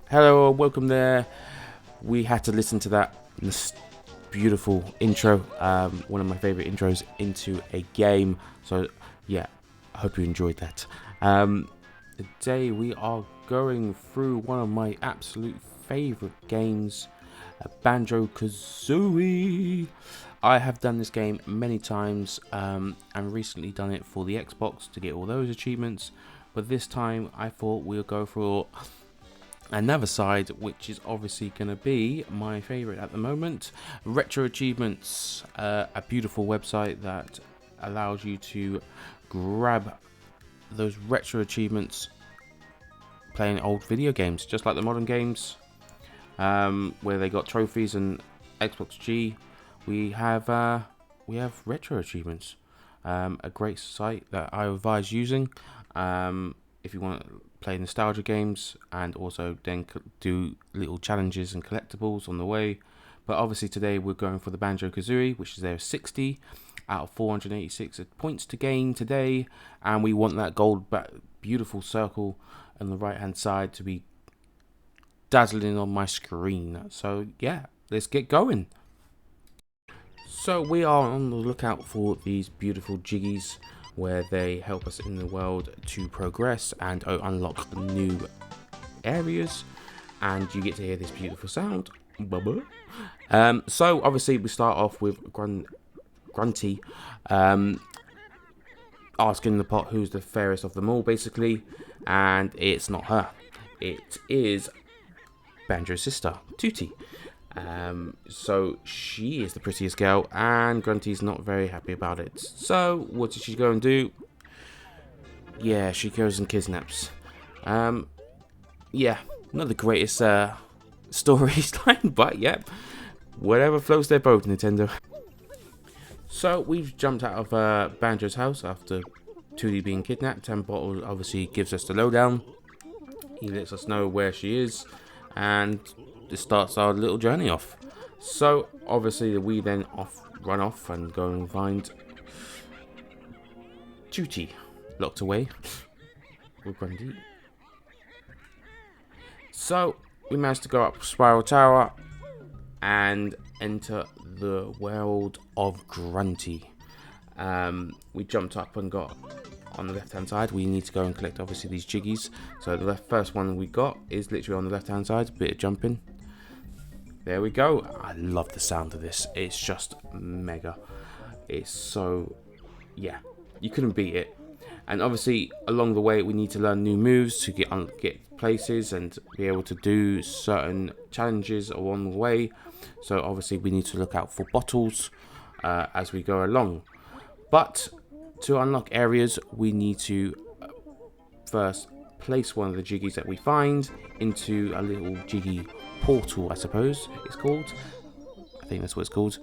Hello, welcome there. We had to listen to that beautiful intro, one of my favorite intros into a game. So yeah, I hope you enjoyed that. Today we are going through one of my absolute favorite games, Banjo Kazooie. I have done this game many times and recently done it for the Xbox to get all those achievements, but this time I thought we'll go for another side, which is obviously going to be my favorite at the moment, Retro Achievements, a beautiful website that allows you to grab those retro achievements playing old video games, just like the modern games, where they got trophies and Xbox G. We have retro achievements, a great site that I advise using if you want to play nostalgia games, and also then do little challenges and collectibles on the way. But obviously today we're going for the Banjo Kazooie, which is there 60 out of 486 points to gain today, and we want that gold beautiful circle on the right hand side to be dazzling on my screen. So yeah, let's get going. So we are on the lookout for these beautiful jiggies, where they help us in the world to progress and unlock new areas, and you get to hear this beautiful sound. So obviously we start off with Grunty asking the pot who's the fairest of them all, basically, and it's not her, it is Banjo's sister, Tootie. So she is the prettiest girl, and Grunty's not very happy about it. So what did she go and do? Yeah, she goes and kidnaps. Yeah, not the greatest storyline, but yeah, whatever floats their boat, Nintendo. So we've jumped out of Banjo's house after Tootie being kidnapped, and Bottle obviously gives us the lowdown. He lets us know where she is, and this starts our little journey off. So obviously we then run off and go and find Tootie locked away with Grundy. So we managed to go up Spiral Tower and enter the world of Grunty. We jumped up and got on the left hand side. We need to go and collect obviously these jiggies. So the first one we got is literally on the left hand side, a bit of jumping. There we go. I love the sound of this. It's just mega. It's so, yeah, you couldn't beat it. And obviously along the way we need to learn new moves to get places and be able to do certain challenges along the way. So obviously we need to look out for bottles as we go along. But to unlock areas, we need to first place one of the jiggies that we find into a little jiggy portal, I suppose it's called. I think that's what it's called.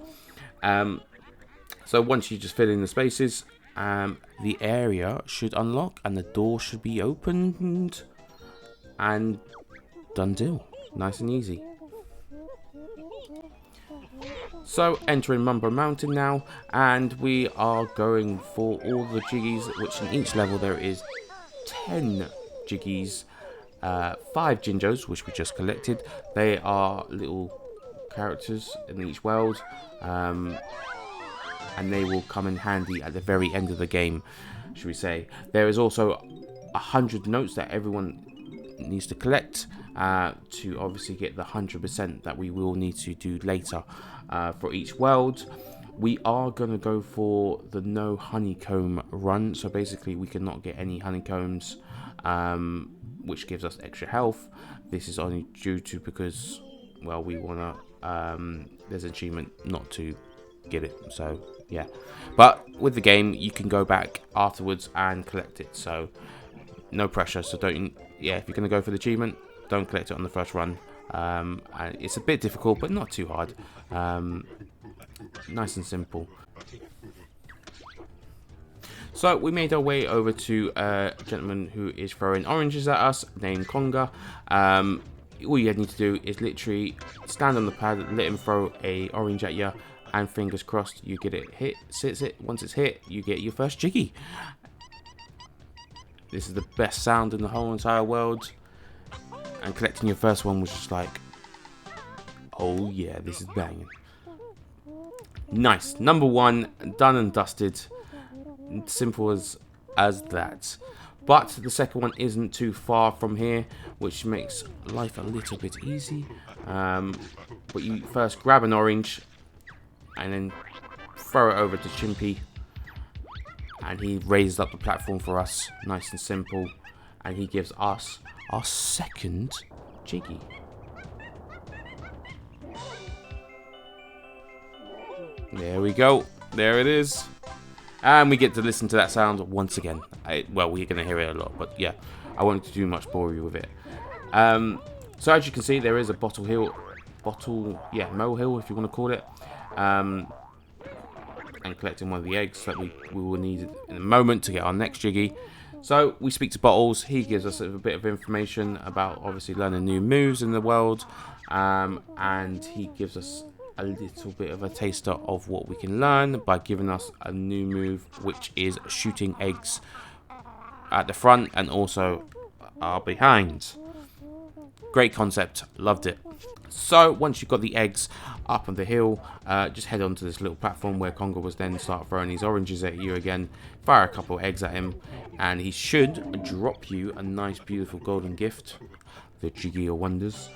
So once you just fill in the spaces, the area should unlock and the door should be opened, and done deal. Nice and easy. So entering Mumbo Mountain now, and we are going for all the jiggies, which in each level there is 10 jiggies, 5 Jinjos, which we just collected. They are little characters in each world, and they will come in handy at the very end of the game, should we say. There is also 100 notes that everyone needs to collect to obviously get the 100% that we will need to do later for each world. We are going to go for the no honeycomb run. So basically we cannot get any honeycombs, which gives us extra health. This is only due to because, well, we want to, there's an achievement not to get it. So yeah, but with the game you can go back afterwards and collect it. So no pressure. So don't, yeah, if you're going to go for the achievement, don't collect it on the first run. And it's a bit difficult, but not too hard. Nice and simple. So we made our way over to a gentleman who is throwing oranges at us, named Conga. All you need to do is literally stand on the pad, let him throw a orange at you, and fingers crossed you get it hit. Sits it. Once it's hit, you get your first Jiggy. This is the best sound in the whole entire world. And collecting your first one was just like, oh yeah, this is banging. Nice. Number 1 done and dusted. Simple as that. But the second one isn't too far from here, which makes life a little bit easy. But you first grab an orange and then throw it over to Chimpy, and he raises up the platform for us, nice and simple, and he gives us our second Jiggy. There we go. There it is. And we get to listen to that sound once again. Well, we're going to hear it a lot, but yeah, I won't do much bore you with it. So as you can see, there is a molehill, if you want to call it. And collecting one of the eggs that we will need in a moment to get our next Jiggy. So we speak to Bottles. He gives us a bit of information about obviously learning new moves in the world. And he gives us a little bit of a taster of what we can learn by giving us a new move, which is shooting eggs at the front and also behind. Great concept, loved it. So once you've got the eggs up on the hill, just head on to this little platform where Conga was then start throwing these oranges at you again. Fire a couple of eggs at him and he should drop you a nice beautiful golden gift, the Jiggy of Wonders.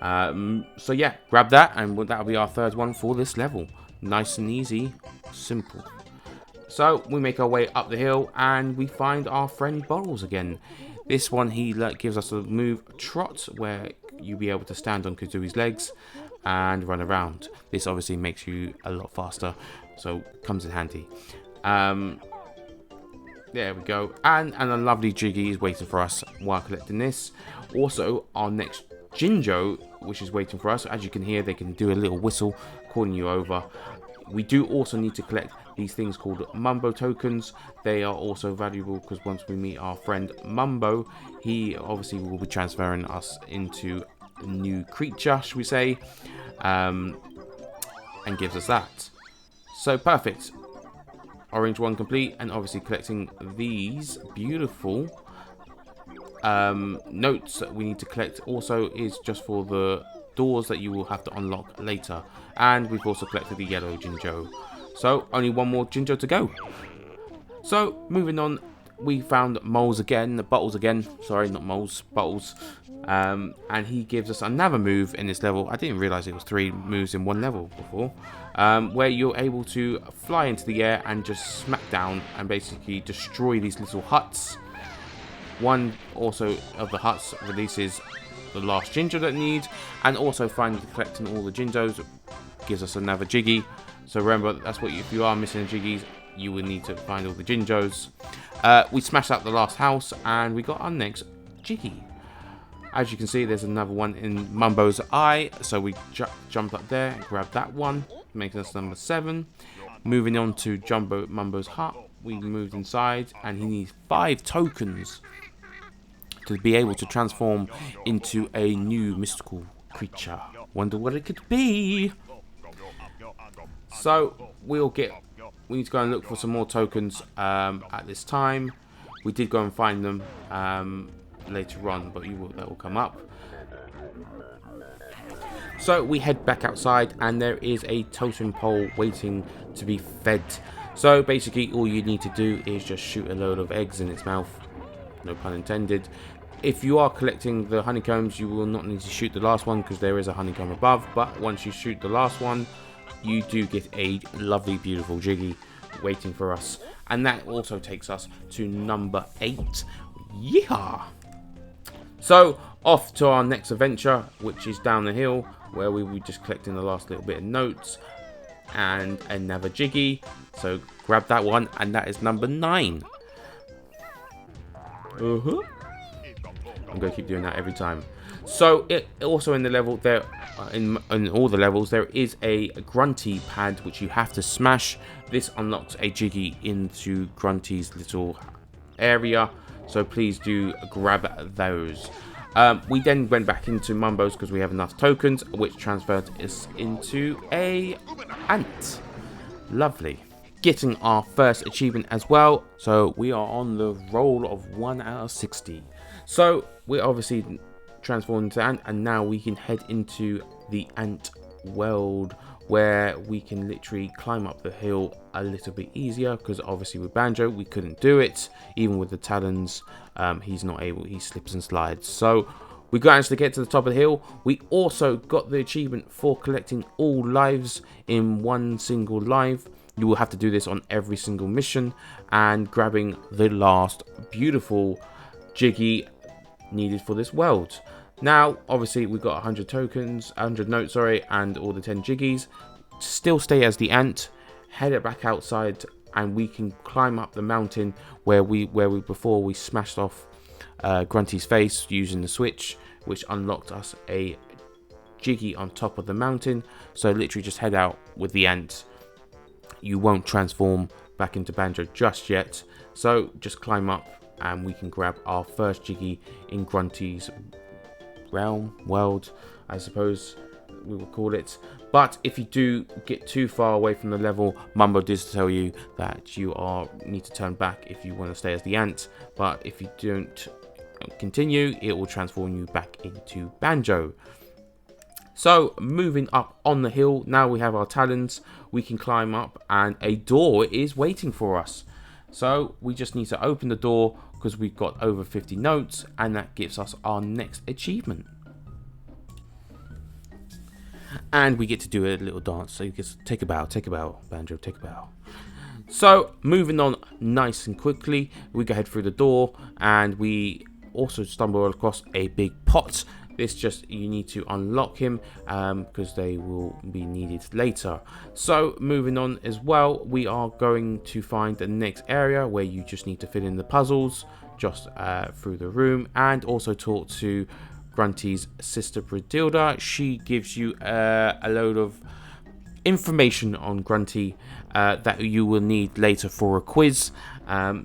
So yeah, grab that and that'll be our third one for this level. Nice and easy, simple. So we make our way up the hill and we find our friend Bottles again. This one he gives us a move Trot, where you'll be able to stand on Kazooie's legs and run around. This obviously makes you a lot faster, so comes in handy. There we go, and a lovely Jiggy is waiting for us while collecting this. Also, our next Jinjo, which is waiting for us. As you can hear, they can do a little whistle calling you over. We do also need to collect these things called Mumbo tokens. They are also valuable because once we meet our friend Mumbo, he obviously will be transferring us into a new creature, should we say, and gives us that. So perfect. Orange one complete, and obviously collecting these beautiful notes that we need to collect also is just for the doors that you will have to unlock later. And we've also collected the yellow Jinjo. So only one more Jinjo to go. So moving on, we found Bottles again. Sorry, not Moles, Bottles. And he gives us another move in this level. I didn't realize it was 3 moves in one level before. Where you're able to fly into the air and just smack down and basically destroy these little huts. One also of the huts releases the last Jinjo that need, and also finally collecting all the Jinjos gives us another Jiggy. So remember, that's what if you are missing Jiggies, you will need to find all the Jinjos. We smashed out the last house and we got our next Jiggy. As you can see, there's another one in Mumbo's eye, so we jumped up there and grabbed that one, making us number 7. Moving on to Mumbo's hut, we moved inside and he needs 5 tokens to be able to transform into a new mystical creature. Wonder what it could be. So we need to go and look for some more tokens at this time. We did go and find them later on, but that will come up. So we head back outside and there is a totem pole waiting to be fed. So basically all you need to do is just shoot a load of eggs in its mouth, no pun intended. If you are collecting the honeycombs, you will not need to shoot the last one because there is a honeycomb above, but once you shoot the last one, you do get a lovely, beautiful Jiggy waiting for us. And that also takes us to number 8. Yeehaw! So, off to our next adventure, which is down the hill, where we will just collecting the last little bit of notes and another Jiggy. So, grab that one, and that is number 9. I'm going to keep doing that every time. So, it also in the level there, in all the levels, there is a Grunty pad which you have to smash. This unlocks a Jiggy into Grunty's little area. So please do grab those. We then went back into Mumbo's because we have enough tokens, which transferred us into a ant. Lovely. Getting our first achievement as well. So we are on the roll of 1 out of 60. So we're obviously transformed into ant, and now we can head into the ant world, where we can literally climb up the hill a little bit easier, because obviously with Banjo we couldn't do it. Even with the talons, he's not able, he slips and slides. So we managed to get to the top of the hill. We also got the achievement for collecting all lives in one single life. You will have to do this on every single mission, and grabbing the last beautiful Jiggy needed for this world. Now, obviously, we've got 100 tokens, 100 notes, sorry, and all the 10 Jiggies. Still stay as the ant, head it back outside, and we can climb up the mountain where we before we smashed off Grunty's face using the switch, which unlocked us a Jiggy on top of the mountain. So literally just head out with the ant. You won't transform back into Banjo just yet. So just climb up and we can grab our first Jiggy in Grunty's world, I suppose we will call it. But if you do get too far away from the level, Mumbo does tell you that you need to turn back if you want to stay as the ant. But if you don't continue, it will transform you back into Banjo. So moving up on the hill, now we have our talons. We can climb up and a door is waiting for us. So we just need to open the door because we've got over 50 notes, and that gives us our next achievement. And we get to do a little dance. So you get to take a bow, Banjo, take a bow. So moving on nice and quickly, we go head through the door, and we also stumble across a big pot. This just, you need to unlock him because they will be needed later. So moving on as well, we are going to find the next area where you just need to fill in the puzzles just through the room, and also talk to Grunty's sister Bradilda. She gives you a load of information on Grunty that you will need later for a quiz.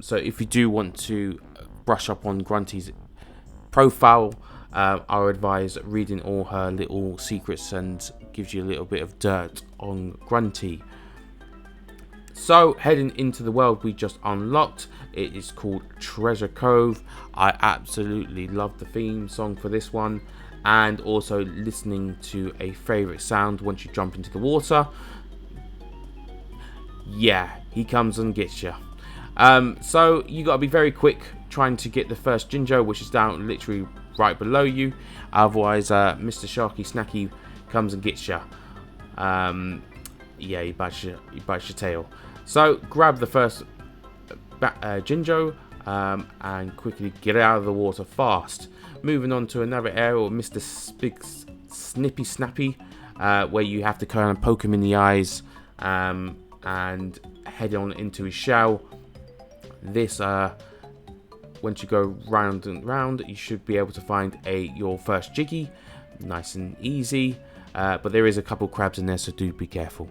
So if you do want to brush up on Grunty's profile, I would advise reading all her little secrets, and gives you a little bit of dirt on Grunty. So heading into the world we just unlocked, it is called Treasure Cove. I absolutely love the theme song for this one, and also listening to a favourite sound once you jump into the water. Yeah, he comes and gets you. So you got to be very quick trying to get the first Jinjo, which is down literally right below you. Otherwise, Mr. Sharky Snacky comes and gets you. Yeah, he bites your tail. So grab the first Jinjo and quickly get out of the water fast. Moving on to another area with Mr. Big Snippy Snappy, where you have to kind of poke him in the eyes and head on into his shell. This once you go round and round, you should be able to find your first Jiggy, nice and easy. But there is a couple crabs in there, so do be careful.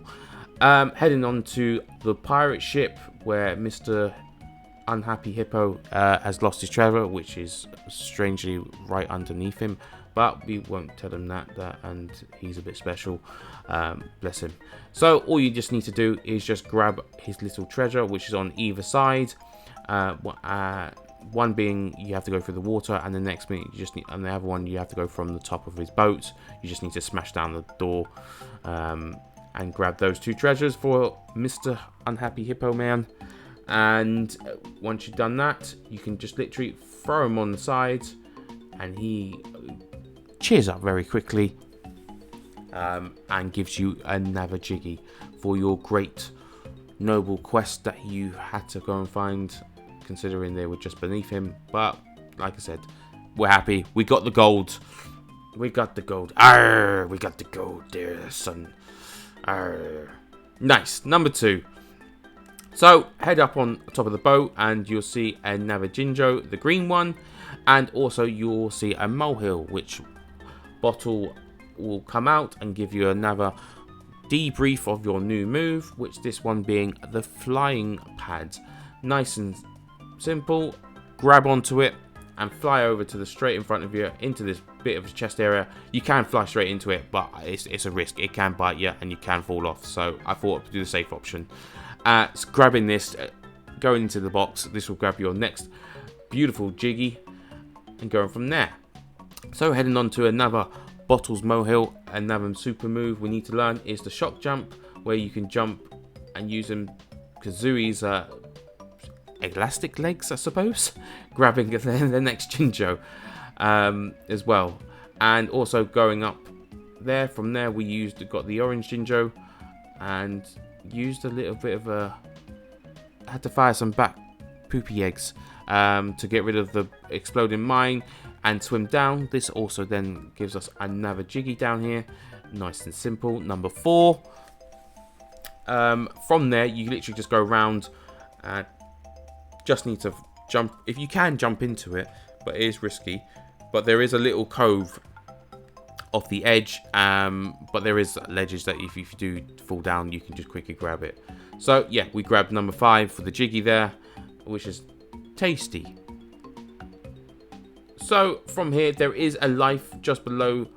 Heading on to the pirate ship, where Mr. Unhappy Hippo has lost his treasure, which is strangely right underneath him. But we won't tell him that and he's a bit special. Bless him. So all you just need to do is just grab his little treasure, which is on either side. One being you have to go through the water, and the next being you just need, and the other one you have to go from the top of his boat. You just need to smash down the door and grab those two treasures for Mr. Unhappy Hippo Man. And once you've done that, you can just literally throw him on the side, and he cheers up very quickly. and gives you another Jiggy for your great noble quest that you had to go and find, considering they were just beneath him. But like I said, we're happy. We got the gold. We got the gold. Arr, we got the gold there, son. Arr. Nice. Number 2. So head up on top of the boat and you'll see another Jinjo, the green one, and also you'll see a molehill, which bottle will come out and give you another debrief of your new move, which this one being the flying pad. Nice and simple. Grab onto it and fly over to the straight in front of you into this bit of a chest area. You can fly straight into it, but it's a risk. It can bite you and you can fall off, so I thought I'd do the safe option. So grabbing this, going into the box, this will grab your next beautiful Jiggy and going from there. So heading on to another Bottles Molehill, another super move we need to learn is the shock jump, where you can jump and use Kazooie's elastic legs, I suppose, grabbing the next Jinjo as well. And also going up there, from there we got the orange Jinjo and used a little bit of had to fire some back poopy eggs to get rid of the exploding mine and swim down. This also then gives us another Jiggy down here. Nice and simple. Number 4. From there you literally just go around. Just need to jump, if you can jump into it, but it is risky. But there is a little cove off the edge, but there is ledges that if you do fall down, you can just quickly grab it. So yeah, we grabbed number 5 for the Jiggy there, which is tasty. So from here, there is a life just below.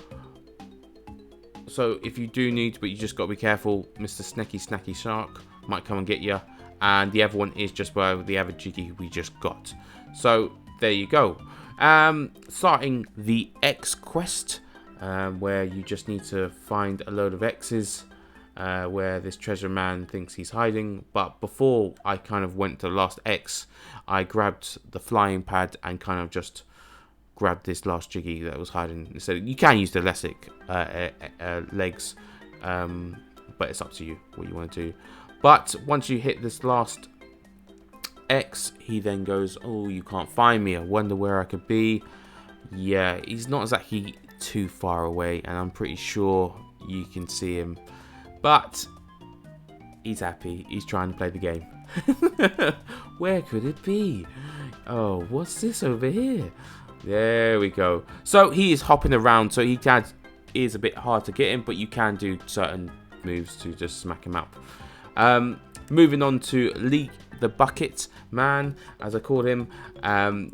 So if you do need, but you just got to be careful, Mr. Snacky Shark might come and get you. And the other one is just where the other Jiggy we just got. So there you go. Starting the X quest, where you just need to find a load of X's where this treasure man thinks he's hiding. But before I kind of went to the last X, I grabbed the flying pad and kind of just grabbed this last Jiggy that was hiding. So you can use the elastic legs, but it's up to you what you want to do. But once you hit this last X, he then goes, oh, you can't find me. I wonder where I could be. Yeah, he's not exactly too far away, and I'm pretty sure you can see him. But he's happy. He's trying to play the game. Where could it be? Oh, what's this over here? There we go. So he is hopping around, so he is a bit hard to get him, but you can do certain moves to just smack him up. Moving on to Leak the Bucket Man, as I called him.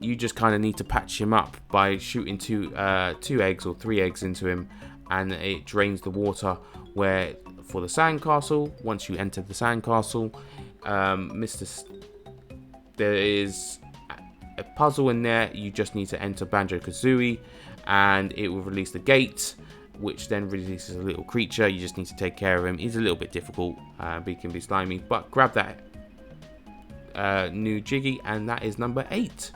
You just kind of need to patch him up by shooting two eggs or 3 eggs into him, and it drains the water. Where for the sandcastle, once you enter the sandcastle, there is a puzzle in there. You just need to enter Banjo Kazooie, and it will release the gate, which then releases a little creature. You just need to take care of him. He's a little bit difficult, but he can be slimy. But grab that new Jiggy, and that is number 8.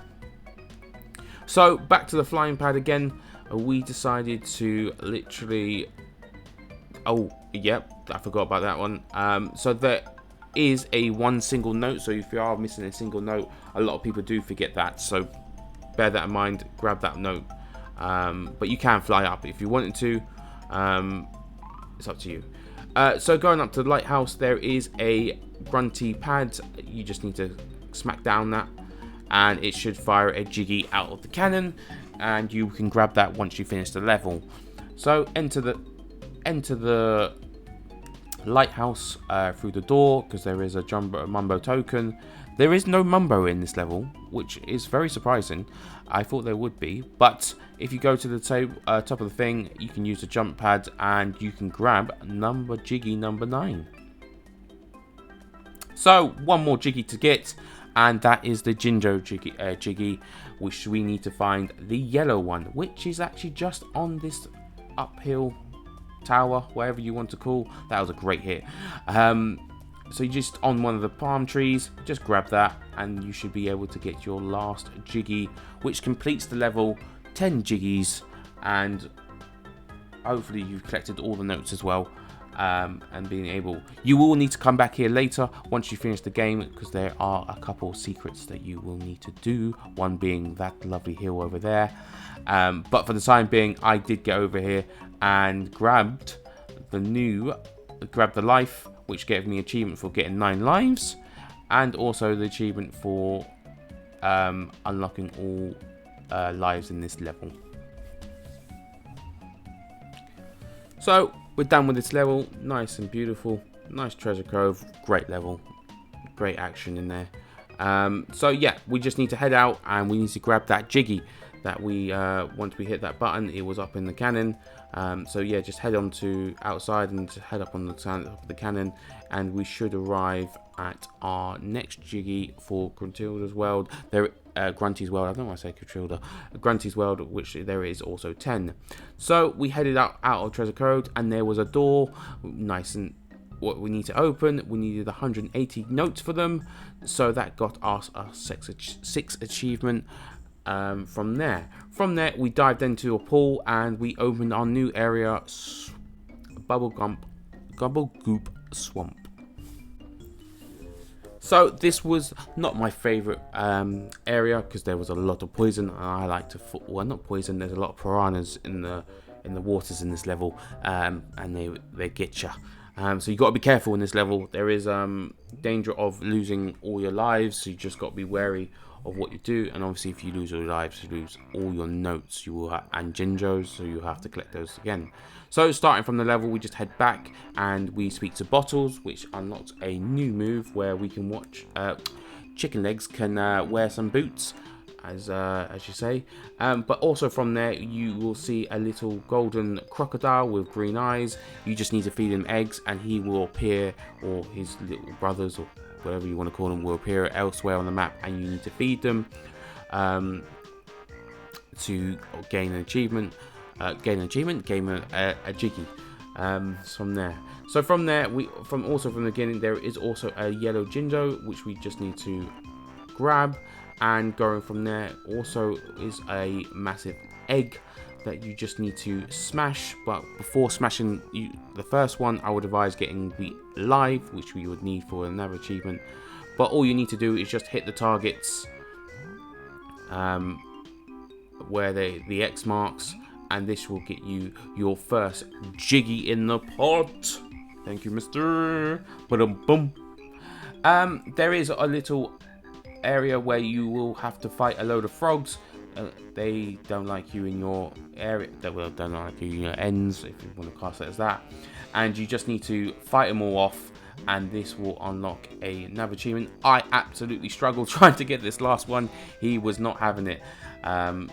So back to the flying pad again. We decided to literally... Oh, yep, I forgot about that one. So there is a one single note. So if you are missing a single note, a lot of people do forget that. So bear that in mind. Grab that note. But you can fly up if you wanted to. It's up to you. So going up to the lighthouse, there is a grunty pad. You just need to smack down that, and it should fire a Jiggy out of the cannon, and you can grab that once you finish the level. So enter the lighthouse through the door, because there is a Mumbo token. There is no Mumbo in this level, which is very surprising. I thought there would be, but if you go to the top of the thing, you can use the jump pad and you can grab Jiggy number 9. So one more Jiggy to get, and that is the Jinjo Jiggy, which we need to find the yellow one, which is actually just on this uphill tower, whatever you want to call. That was a great hit. So you just on one of the palm trees, just grab that, and you should be able to get your last Jiggy, which completes the level. 10 Jiggies, and hopefully you've collected all the notes as well. And being able, you will need to come back here later once you finish the game, because there are a couple secrets that you will need to do, one being that lovely hill over there. But for the time being, I did get over here and grabbed the life, which gave me achievement for getting 9 lives, and also the achievement for unlocking all lives in this level. So we're done with this level. Nice and beautiful, nice treasure trove, great level, great action in there. So yeah, we just need to head out and we need to grab that Jiggy that we once we hit that button, it was up in the cannon. So yeah, just head on to outside and just head up on the top of the cannon, and we should arrive at our next Jiggy for Gruntilda's world. Grunty's world. I don't want to say Gruntilda. Grunty's world, which there is also 10. So we headed out of Treasure Code, and there was a door, nice and what we need to open. We needed 180 notes for them, so that got us a 6 achievement. From there we dived into a pool and we opened our new area, Bubble Goop Swamp. So this was not my favorite area, because there was a lot of poison, and I like to, well, not poison, there's a lot of piranhas in the waters in this level, and they get you. So you got to be careful in this level. There is danger of losing all your lives, so you just got to be wary of what you do. And obviously if you lose all your lives, you lose all your notes, you will have, and Jinjos, so you have to collect those again. So starting from the level, we just head back and we speak to Bottles, which unlocks a new move where we can watch Chicken Legs can wear some boots, as you say. But also from there you will see a little golden crocodile with green eyes. You just need to feed him eggs and he will appear, or his little brothers, or whatever you want to call them, will appear elsewhere on the map, and you need to feed them to gain an achievement. Gain a Jiggy from there. So from there, from the beginning, there is also a yellow Jinjo, which we just need to grab, and going from there also is a massive egg that you just need to smash. But before smashing the first one, I would advise getting the live, which we would need for another achievement. But all you need to do is just hit the targets where the X marks, and this will get you your first Jiggy in the pot. Thank you, mister. Ba-dum-bum. There is a little area where you will have to fight a load of frogs. They don't like you in your area. They don't like you in your ends, if you want to class it as that. And you just need to fight them all off, and this will unlock another achievement. I absolutely struggled trying to get this last one. He was not having it.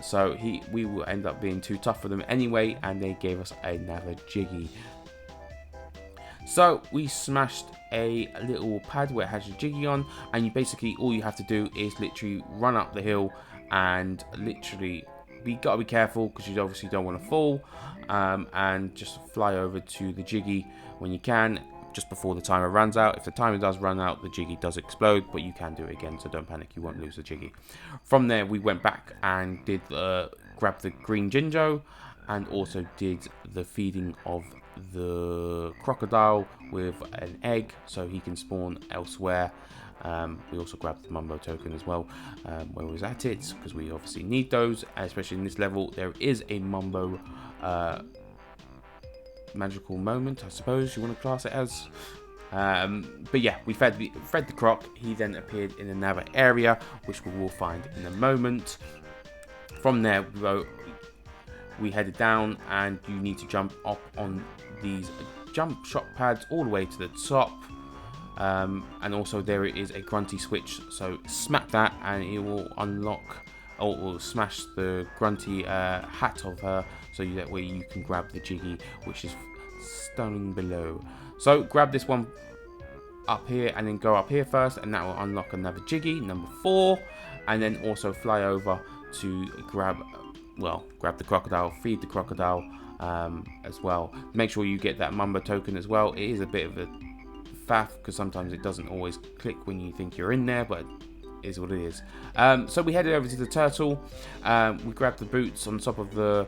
So we will end up being too tough for them anyway, and they gave us another Jiggy. So we smashed a little pad where it has your Jiggy on, and you basically, all you have to do is literally run up the hill, and literally gotta be careful, because you obviously don't want to fall, and just fly over to the Jiggy when you can, just before the timer runs out. If the timer does run out, the Jiggy does explode, but you can do it again, so don't panic, you won't lose the Jiggy. From there we went back and did grab the green Jinjo, and also did the feeding of the crocodile with an egg, so he can spawn elsewhere. We also grabbed the Mumbo token as well when we was at it, because we obviously need those, especially in this level. There is a Mumbo magical moment, I suppose you want to class it as. But yeah, we fed the croc. He then appeared in another area, which we will find in a moment. From there we headed down, and you need to jump up on these jump shot pads all the way to the top. And also there is a grunty switch, so smack that and it will unlock, or will smash the grunty hat of her, so that way you can grab the Jiggy, which is stunning below. So grab this one up here and then go up here first, and that will unlock another Jiggy, number 4, and then also fly over to grab the crocodile, feed the crocodile as well. Make sure you get that Mumbo token as well. It is a bit of a faff, because sometimes it doesn't always click when you think you're in there, but it is what it is. So we headed over to the turtle. We grabbed the boots on top of the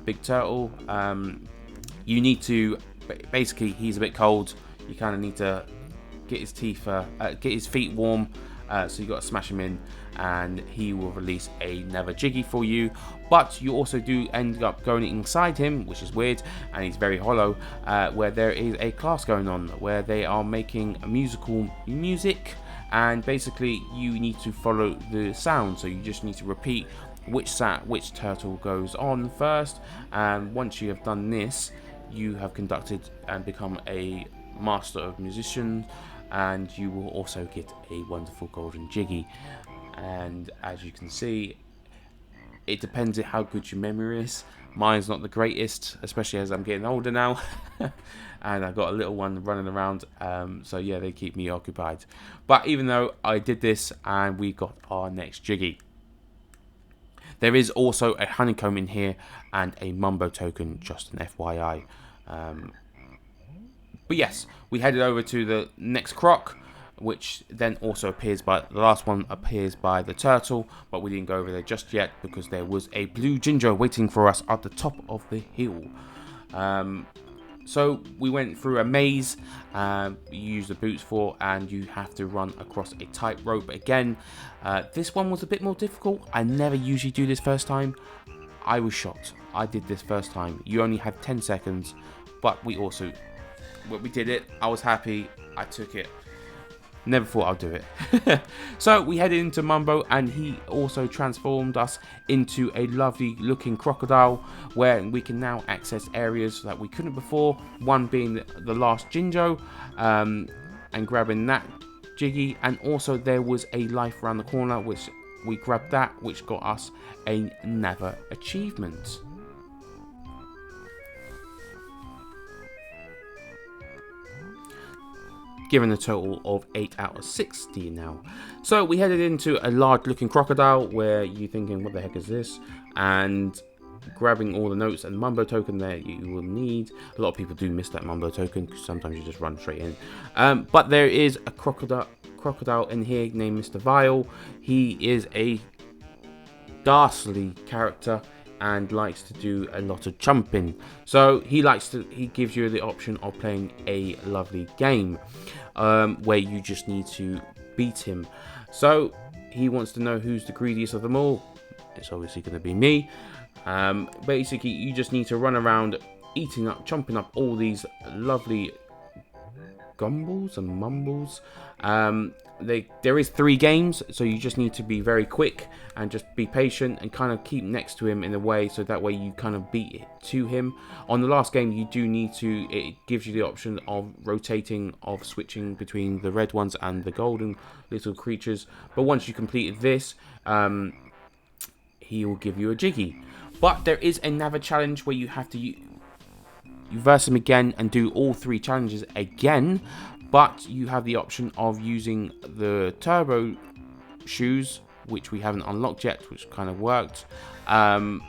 big turtle. You need to, basically, he's a bit cold. You kind of need to get his feet warm. So you got to smash him in, and he will release another Jiggy for you. But you also do end up going inside him, which is weird, and he's very hollow, where there is a class going on where they are making musical music, and basically you need to follow the sound. So you just need to repeat which turtle goes on first, and once you have done this, you have conducted and become a master of musician, and you will also get a wonderful golden Jiggy. And as you can see, it depends on how good your memory is. Mine's not the greatest, especially as I'm getting older now. And I've got a little one running around, so yeah, they keep me occupied. But even though I did this, and we got our next Jiggy. There is also a honeycomb in here and a mumbo token, just an FYI. But yes, we headed over to the next croc, which then also appears by the last one appears by the turtle, but we didn't go over there just yet because there was a blue ginger waiting for us at the top of the hill. So we went through a maze, you use the boots for, and you have to run across a tightrope again. This one was a bit more difficult. I never usually do this first time. I was shocked. I did this first time. You only had 10 seconds, but we did it. I was happy. I took it. Never thought I'd do it. So we headed into Mumbo, and he also transformed us into a lovely looking crocodile, where we can now access areas that we couldn't before, one being the last Jinjo, and grabbing that Jiggy, and also there was a life around the corner, which we grabbed that, which got us another achievement. Given a total of 8 out of 60 now. So we headed into a large looking crocodile, where you're thinking, what the heck is this? And grabbing all the notes and mumbo token there you will need. A lot of people do miss that mumbo token because sometimes you just run straight in. But there is a crocodile in here named Mr. Vile. He is a ghastly character and likes to do a lot of jumping. So he gives you the option of playing a lovely game, where you just need to beat him. So he wants to know who's the greediest of them all. It's obviously going to be me. Basically, you just need to run around chomping up all these lovely gumbles and mumbles. There is 3 games, so you just need to be very quick and just be patient and kind of keep next to him in a way, so that way you kind of beat it to him. On the last game, you do need to, it gives you the option of rotating, of switching between the red ones and the golden little creatures. But once you completed this, he will give you a Jiggy. But there is another challenge where you have to you verse him again and do all 3 challenges again, but you have the option of using the turbo shoes, which we haven't unlocked yet, which kind of worked, and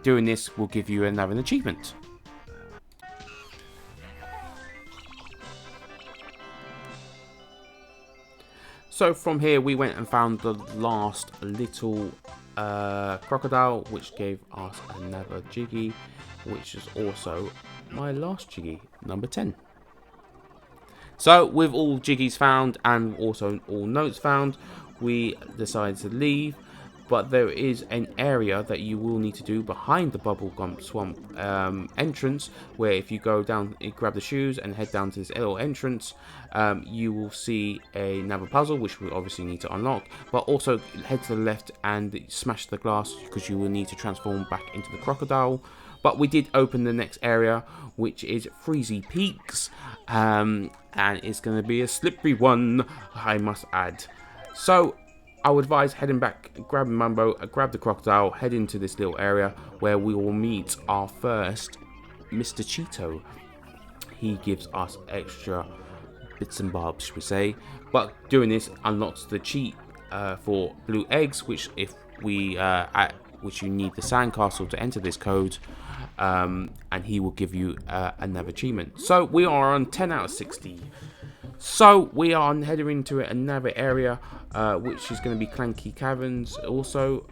doing this will give you another achievement. So from here we went and found the last little crocodile, which gave us another Jiggy, which is also my last Jiggy, number 10. So with all Jiggies found and also all notes found, we decided to leave. But there is an area that you will need to do behind the bubblegum swamp entrance, where if you go down, you grab the shoes and head down to this little entrance, you will see another puzzle, which we obviously need to unlock. But also head to the left and smash the glass, because you will need to transform back into the crocodile. But we did open the next area, which is Freezy Peaks, and it's going to be a slippery one, I must add. So I would advise heading back, grab Mumbo, grab the crocodile, head into this little area where we will meet our first Mr. Cheeto. He gives us extra bits and bobs, should we say. But doing this unlocks the cheat for blue eggs, which if we which you need the sandcastle to enter this code, and he will give you another achievement. So we are on 10 out of 60. So we are heading into another area, which is going to be Clanky Caverns also,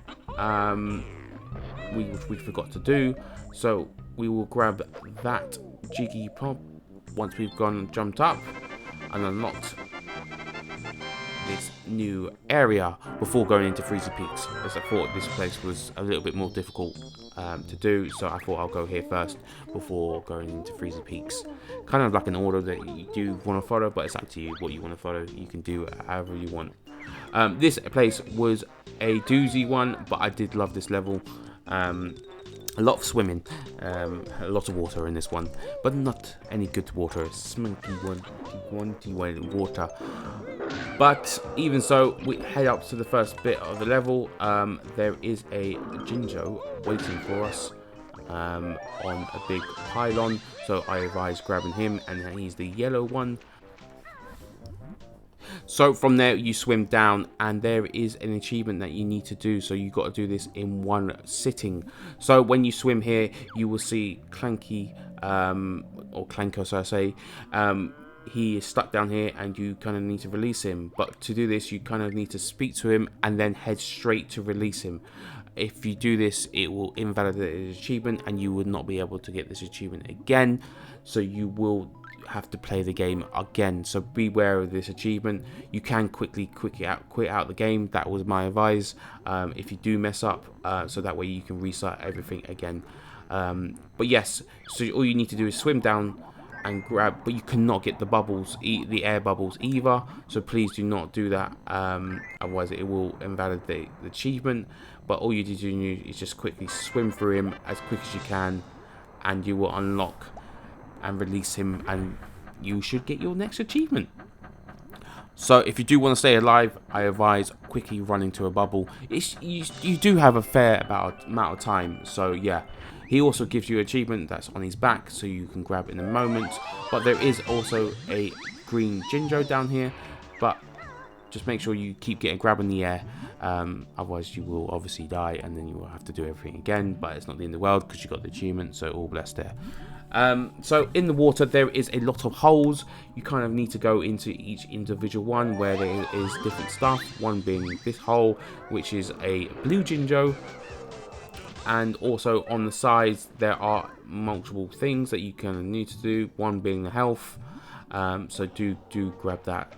which we forgot to do. So we will grab that Jiggy Pop once we've jumped up and unlocked this new area before going into Freezy Peaks, as I thought this place was a little bit more difficult to do, so I thought I'll go here first before going into Freezy Peaks. Kind of like an order that you do want to follow, but it's up to you what you want to follow. You can do it however you want. This place was a doozy one, but I did love this level. A lot of swimming, a lot of water in this one, but not any good water, sminky water. But even so, we head up to the first bit of the level. There is a Jinjo waiting for us on a big pylon, so I advise grabbing him, and he's the yellow one. So from there you swim down, and there is an achievement that you need to do, so you got to do this in one sitting. So when you swim here, you will see Clanky, or Clanko, so I say, he is stuck down here, and you kind of need to release him. But to do this, you kind of need to speak to him and then head straight to release him. If you do this, it will invalidate his achievement, and you will not be able to get this achievement again, so you will have to play the game again. So beware of this achievement. You can quickly quit out the game. That was my advice, if you do mess up, so that way you can restart everything again. But yes, so all you need to do is swim down and grab, but you cannot get the bubbles, the air bubbles either, so please do not do that, otherwise it will invalidate the achievement. But all you need to do is just quickly swim through him as quick as you can, and you will unlock and release him, and you should get your next achievement. So if you do want to stay alive, I advise quickly running to a bubble. You do have a fair amount of time, so yeah. He also gives you an achievement that's on his back, so you can grab in a moment. But there is also a green Jinjo down here, but just make sure you keep grabbing the air, otherwise you will obviously die, and then you will have to do everything again. But it's not the end of the world because you got the achievement, so all blessed there. So in the water there is a lot of holes. You kind of need to go into each individual one where there is different stuff. One being this hole, which is a blue Jinjo. And also on the sides there are multiple things that you kind of need to do, one being the health, so do grab that.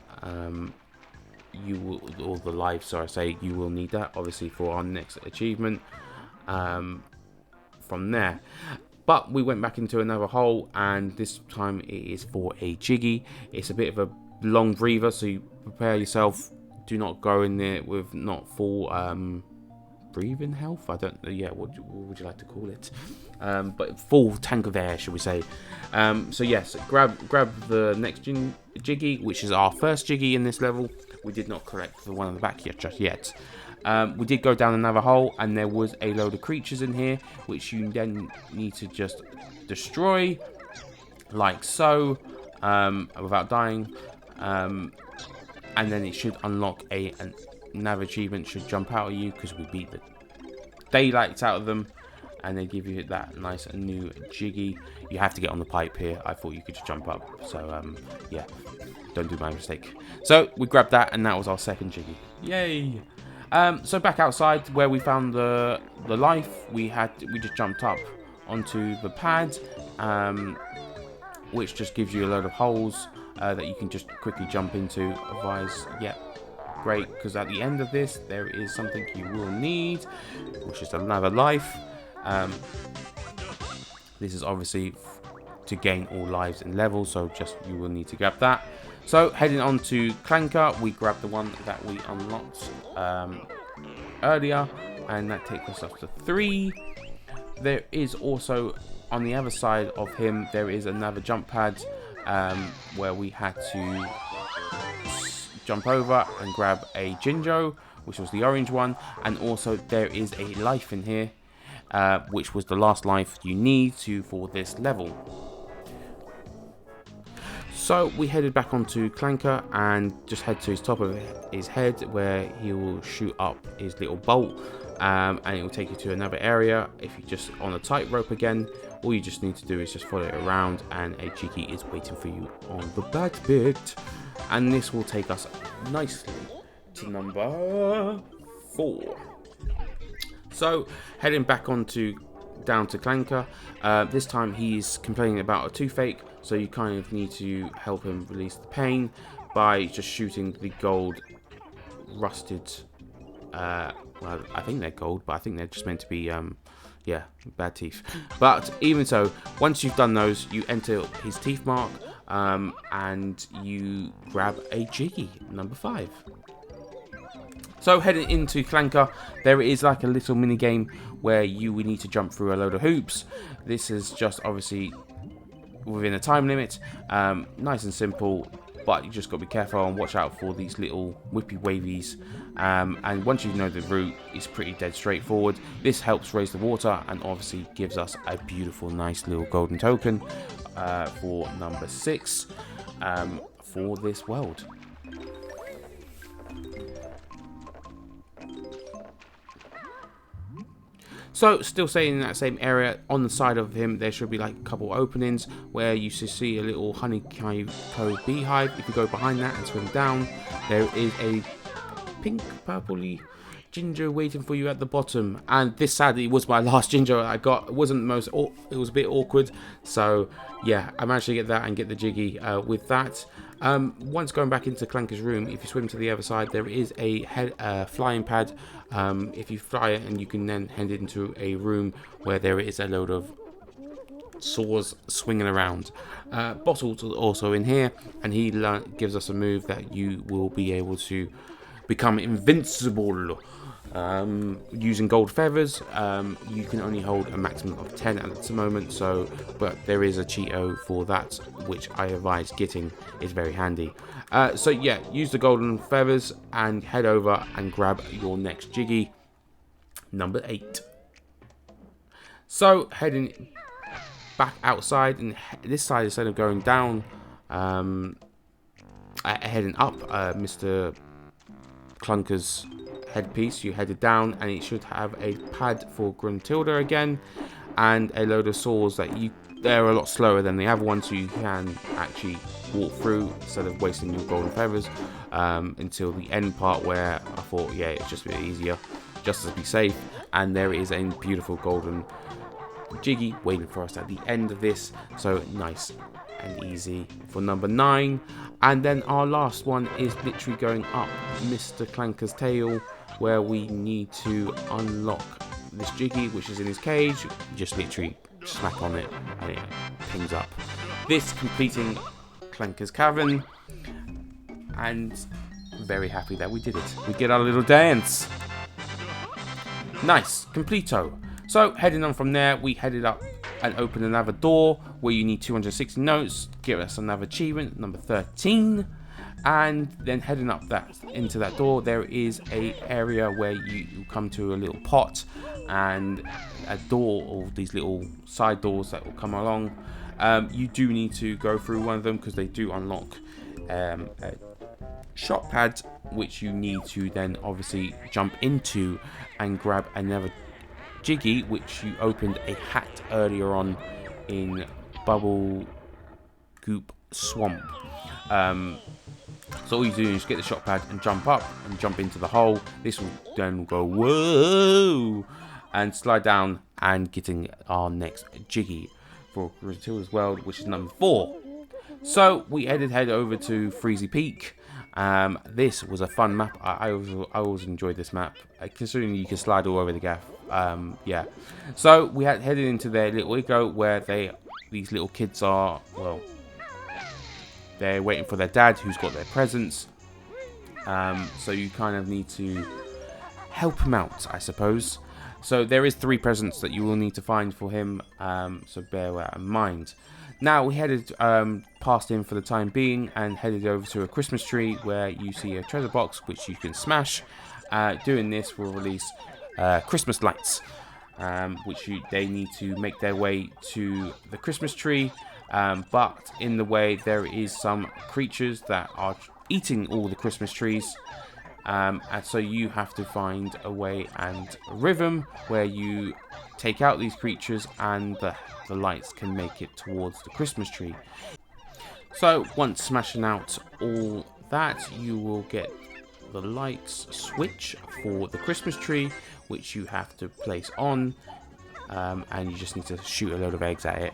You will, or the life, so I say, you will need that obviously for our next achievement from there. But we went back into another hole, and this time it is for a Jiggy. It's a bit of a long breather, so you prepare yourself. Do not go in there with not full breathing health. I don't know. Yeah, what would you like to call it? But full tank of air, should we say? So yes, grab the next Jiggy, which is our first Jiggy in this level. We did not collect the one on the back just yet. We did go down another hole, and there was a load of creatures in here, which you then need to just destroy, like so, without dying. And then it should unlock another achievement should jump out at you, because we beat the daylights out of them, and they give you that nice new Jiggy. You have to get on the pipe here. I thought you could just jump up, so yeah, don't do my mistake. So we grabbed that, and that was our second Jiggy. Yay! So back outside where we found the life, we just jumped up onto the pad, which just gives you a load of holes that you can just quickly jump into. Otherwise, yeah, great, because at the end of this there is something you will need, which is another life. This is obviously to gain all lives in levels, so just you will need to grab that. So heading on to Clanker, we grabbed the one that we unlocked earlier, and that takes us up to 3. There is also on the other side of him, there is another jump pad where we had to jump over and grab a Jinjo, which was the orange one, and also there is a life in here, which was the last life you need for this level. So we headed back onto Clanker and just head to his top of his head, where he will shoot up his little bolt, and it will take you to another area. If you're just on a tightrope again, all you just need to do is just follow it around, and a Jiggy is waiting for you on the bad bit. And this will take us nicely to number 4. So heading back onto down to Clanker. This time he's complaining about a toothache, so you kind of need to help him release the pain by just shooting the gold rusted, well, I think they're gold, but I think they're just meant to be yeah, bad teeth. But even so, once you've done those, you enter his teeth mark, and you grab a Jiggy, number 5. So heading into Clanker, there is like a little mini game where you would need to jump through a load of hoops. This is just obviously within a time limit, nice and simple, but you just got to be careful and watch out for these little whippy wavies. And once you know the route, it's pretty dead straightforward. This helps raise the water and obviously gives us a beautiful, nice little golden token for number 6 for this world. So, still staying in that same area, on the side of him, there should be like a couple openings where you should see a little honeycomb beehive. If you go behind that and swing down, there is a pink, purpley ginger waiting for you at the bottom. And this, sadly, was my last ginger I got. It wasn't the most, it was a bit awkward. So, yeah, I managed to get that and get the Jiggy with that. Once going back into Clanker's room, if you swim to the other side, there is a flying pad. If you fly it, and you can then head into a room where there is a load of saws swinging around. Bottle's also in here, and he gives us a move that you will be able to become invincible. Using gold feathers, you can only hold a maximum of 10 at the moment, so but there is a Cheeto for that, which I advise getting. Is very handy. So yeah, use the golden feathers and head over and grab your next Jiggy, number 8. So heading back outside, and this side, instead of going down, heading up, Mr. Clunker's headpiece, you headed down, and it should have a pad for Gruntilda again, and a load of saws that they're a lot slower than the other ones, so you can actually walk through instead of wasting your golden feathers until the end part, where I thought, yeah, it's just a bit easier, just to be safe. And there is a beautiful golden Jiggy waiting for us at the end of this, so nice and easy for number 9. And then our last one is literally going up Mr. Clanker's tail, where we need to unlock this Jiggy, which is in his cage. Just literally smack on it and it pings up. This completing Clanker's cavern, and very happy that we did it. We get our little dance. Nice, completo. So heading on from there, we headed up and opened another door where you need 260 notes, give us another achievement, number 13. And then heading up into that door, there is a area where you come to a little pot and a door, or these little side doors that will come along. You do need to go through one of them because they do unlock a shot pad, which you need to then obviously jump into and grab another Jiggy, which you opened a hat earlier on in Bubble Goop Swamp. So all you do is get the shot pad and jump up and jump into the hole. This will then go whoa and slide down, and getting our next Jiggy for Gruntilda's World, which is number 4. So we head over to Freezy Peak. This was a fun map. I always enjoyed this map, considering you can slide all over the gaff. Yeah. So we had headed into their little igloo where these little kids are, well, they're waiting for their dad, who's got their presents. So you kind of need to help him out, I suppose. So there is 3 presents that you will need to find for him. So bear that in mind. Now we headed past him for the time being and headed over to a Christmas tree where you see a treasure box which you can smash. Doing this will release Christmas lights, which they need to make their way to the Christmas tree. But in the way, there is some creatures that are eating all the Christmas trees. And so you have to find a way and a rhythm where you take out these creatures and the lights can make it towards the Christmas tree. So once smashing out all that, you will get the lights switch for the Christmas tree, which you have to place on. and you just need to shoot a load of eggs at it.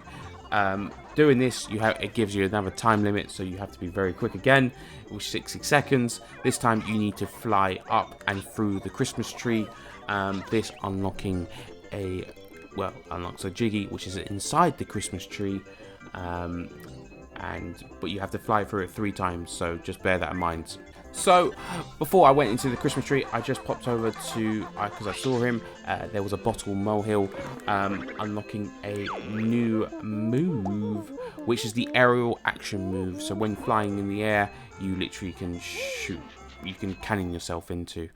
Doing this, it gives you another time limit, so you have to be very quick again, which is 60 seconds. This time you need to fly up and through the Christmas tree. This unlocking unlocks a Jiggy, which is inside the Christmas tree, but you have to fly through it 3 times, so just bear that in mind. So before I went into the Christmas tree, I just popped over to, because I saw him, there was a bottle molehill, unlocking a new move, which is the aerial action move. So when flying in the air, you literally can shoot, you can cannon yourself into.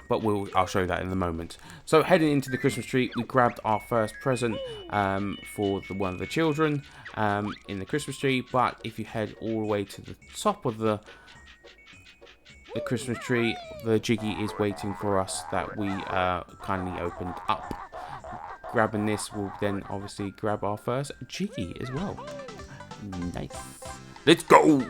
But I'll show you that in a moment. So heading into the Christmas tree, we grabbed our first present for one of the children in the Christmas tree. But if you head all the way to the top of the Christmas tree, the Jiggy is waiting for us that we kindly opened up. Grabbing this will then obviously grab our first Jiggy as well. Nice. Let's go!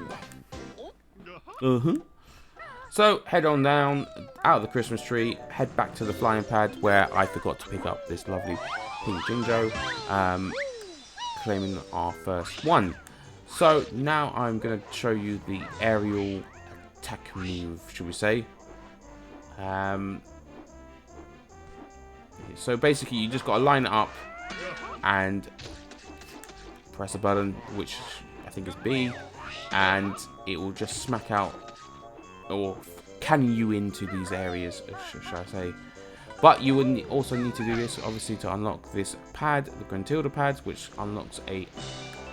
So head on down out of the Christmas tree, head back to the flying pad where I forgot to pick up this lovely pink Jinjo, claiming our first one. So now I'm going to show you the aerial attack move, should we say. So basically you just got to line it up and press a button, which I think is B, and it will just smack out or cannon you into these areas, should I say. But you would also need to do this obviously to unlock this pad, the Gruntilda pad, which unlocks a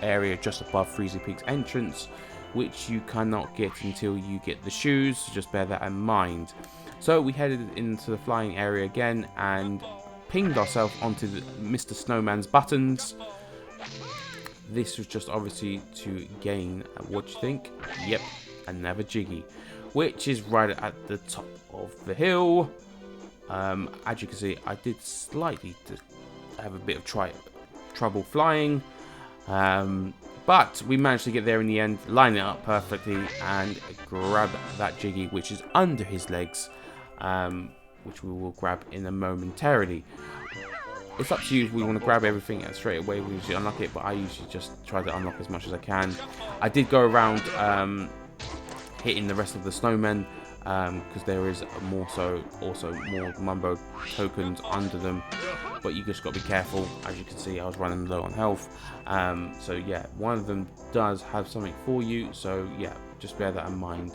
area just above Freezy Peak's entrance, which you cannot get until you get the shoes, so just bear that in mind. So we headed into the flying area again and pinged ourselves onto Mr. Snowman's buttons. This was just obviously to gain, what do you think? Yep, another Jiggy, which is right at the top of the hill. As you can see, I did slightly have a bit of trouble flying, but we managed to get there in the end, line it up perfectly, and grab that Jiggy, which is under his legs, which we will grab in a momentarily. It's up to you if we want to grab everything straight away. We usually unlock it, but I usually just try to unlock as much as I can. I did go around hitting the rest of the snowmen, because there is also more Mumbo tokens under them, but you just got to be careful. As you can see, I was running low on health, so yeah, one of them does have something for you, so yeah, just bear that in mind.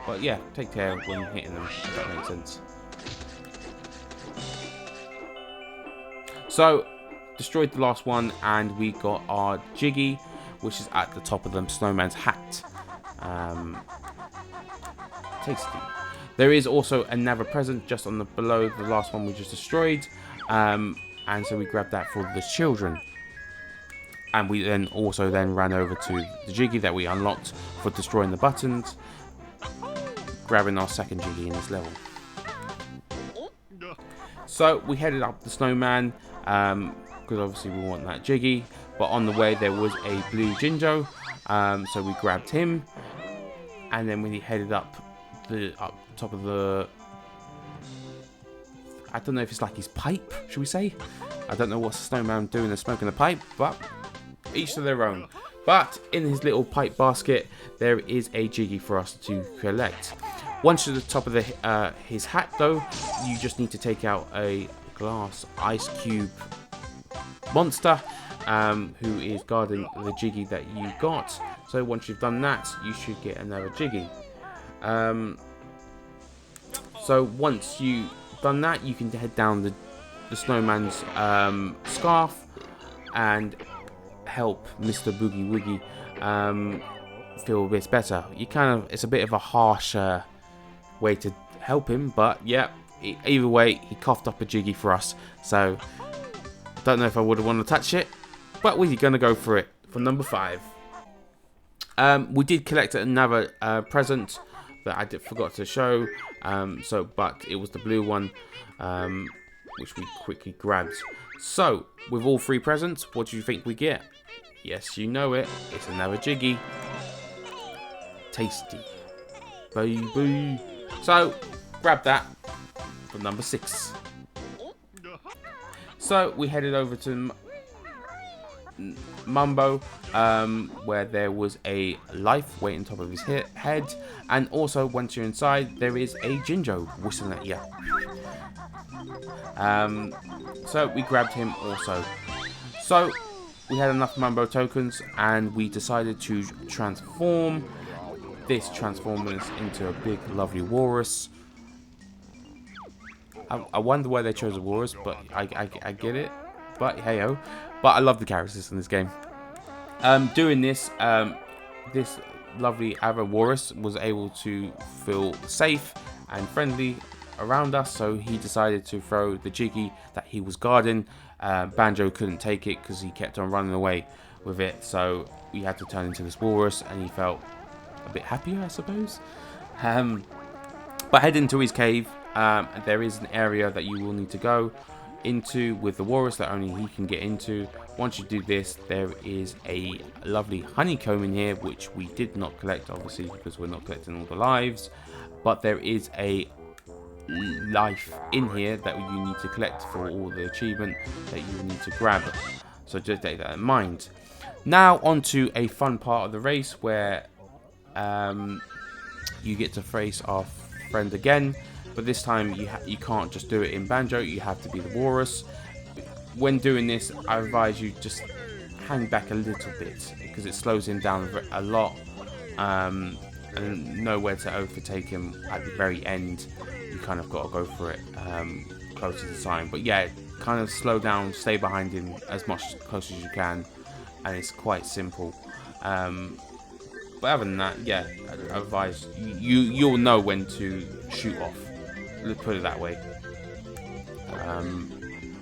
But yeah, take care when hitting them, if that makes sense. So destroyed the last one and we got our Jiggy, which is at the top of the snowman's hat. Tasty. There is also another present just on the below the last one we just destroyed, and so we grabbed that for the children, and we then also ran over to the Jiggy that we unlocked for destroying the buttons, grabbing our second Jiggy in this level. So we headed up the snowman, because obviously we want that Jiggy, but on the way there was a blue Jinjo, so we grabbed him, and then we headed up top of the, I don't know if it's like his pipe, should we say? I don't know what's the snowman doing, smoking a pipe, but each to their own. But in his little pipe basket there is a Jiggy for us to collect. Once to the top of his hat though, you just need to take out a glass ice cube monster, who is guarding the Jiggy that you got. So once you've done that, you should get another Jiggy. So once you've done that, you can head down the snowman's scarf and help Mr. Boogie Woogie feel a bit better. It's a bit of a harsh way to help him, but yeah, either way, he coughed up a Jiggy for us. So I don't know if I would have wanted to touch it, but we're gonna go for it for number 5. We did collect another present that I forgot to show, but it was the blue one, which we quickly grabbed. So with all 3 presents, what do you think we get? Yes, you know it, it's another Jiggy. Tasty, baby. So grab that for number 6. So we headed over to Mumbo, where there was a life waiting on top of his head, and also once you're inside, there is a Jinjo whistling at you. So we grabbed him also. So we had enough Mumbo tokens, and we decided to transform. This transformed us into a big, lovely walrus. I wonder why they chose a walrus, but I get it. But hey-oh. But I love the characters in this game. Doing this, this lovely Ava walrus was able to feel safe and friendly around us, so he decided to throw the Jiggy that he was guarding. Banjo couldn't take it because he kept on running away with it, so we had to turn into this walrus, and he felt a bit happier, I suppose. But head into his cave. There is an area that you will need to go into with the walrus that only he can get into. Once you do this, there is a lovely honeycomb in here, which we did not collect, obviously, because we're not collecting all the lives. But there is a life in here that you need to collect for all the achievement that you need to grab. So just take that in mind. Now onto a fun part of the race where you get to face our friend again, but this time you can't just do it in Banjo, you have to be the walrus. When doing this, I advise you just hang back a little bit because it slows him down a lot, and nowhere to overtake him at the very end. You kind of got to go for it close to the time. But yeah, kind of slow down, stay behind him as much close as you can, and it's quite simple. But other than that, yeah, I advise you'll know when to shoot off. Let's put it that way.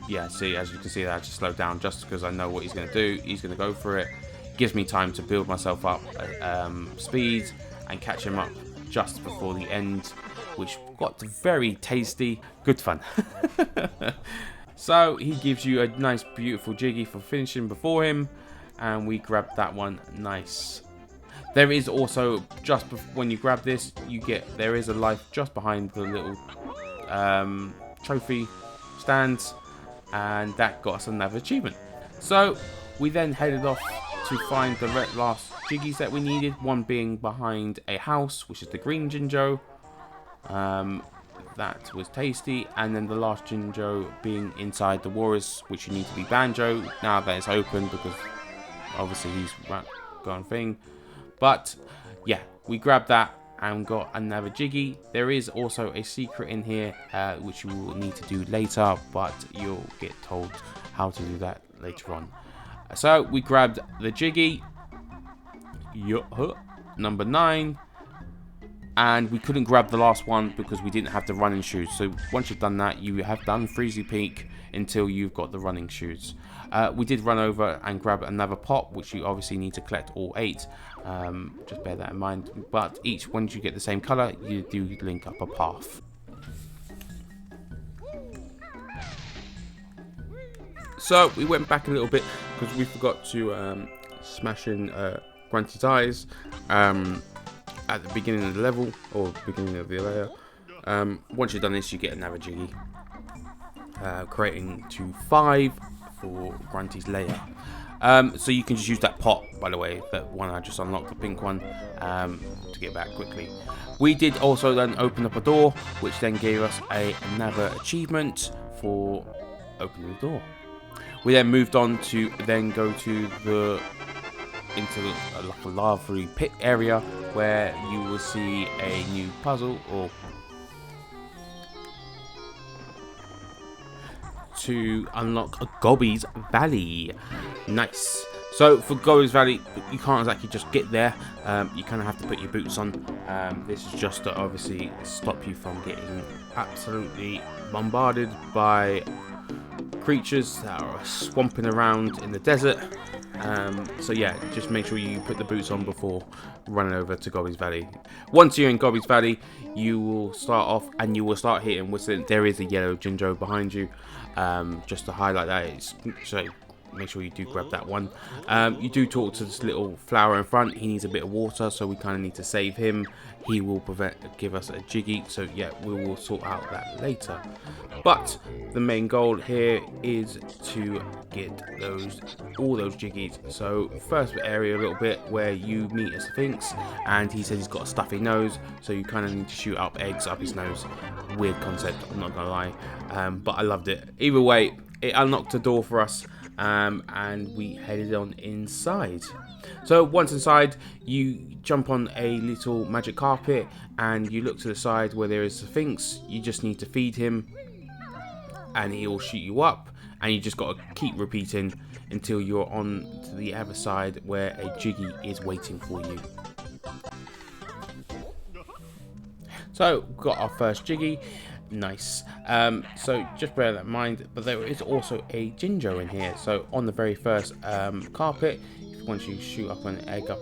Yeah, see, as you can see, I just slowed down just because I know what he's going to do. He's going to go for it. Gives me time to build myself up speed and catch him up just before the end, which got very tasty. Good fun. So he gives you a nice, beautiful Jiggy for finishing before him, and we grabbed that one. Nice. There is also, just when you grab this, there is a life just behind the little trophy stands, and that got us another achievement. So we then headed off to find the last Jiggies that we needed, one being behind a house, which is the green Jinjo. That was tasty, and then the last Jinjo being inside the walrus, which you need to be Banjo now that it's open, because obviously he's gone thing. But yeah, we grabbed that and got another Jiggy. There is also a secret in here, which you will need to do later, but you'll get told how to do that later on. So we grabbed the Jiggy, number 9, and we couldn't grab the last one because we didn't have the running shoes. So once you've done that, you have done Freezy Peak until you've got the running shoes. We did run over and grab another pot, which you obviously need to collect all 8. Just bear that in mind. But once you get the same color, you do link up a path. So we went back a little bit because we forgot to smash in Grunty's eyes at the beginning of the level, or beginning of the layer. Once you've done this, you get another Jiggy, creating to 5 for Grunty's layer. So you can just use that pot, by the way, that one I just unlocked, the pink one, to get back quickly. We did also then open up a door, which then gave us another achievement for opening the door. We then moved on to then go to into like a lava pit area where you will see a new puzzle, or to unlock a Gobby's Valley. Nice. So for Gobby's Valley, you can't exactly just get there. You kind of have to put your boots on. This is just to obviously stop you from getting absolutely bombarded by creatures that are swamping around in the desert. So yeah, just make sure you put the boots on before running over to Gobby's Valley. Once you're in Gobby's Valley, you will start off and you will start hitting whistling. There is a yellow Jinjo behind you. Just to highlight that, it's so make sure you do grab that one. You do talk to this little flower in front. He needs a bit of water, so we kind of need to save him. He will give us a Jiggy, so yeah, we will sort out that later. But the main goal here is to get all those Jiggies. So first area a little bit where you meet a Sphinx, and he says he's got a stuffy nose, so you kind of need to shoot up eggs up his nose. Weird concept, I'm not gonna lie, but I loved it. Either way, it unlocked a door for us, and we headed on inside. So once inside, you jump on a little magic carpet and you look to the side where there is a Sphinx. You just need to feed him and he will shoot you up, and you just got to keep repeating until you're on to the other side where a Jiggy is waiting for you. So got our first Jiggy. Nice. So just bear that in mind, but there is also a Jinjo in here. So on the very first carpet, once you shoot up an egg up,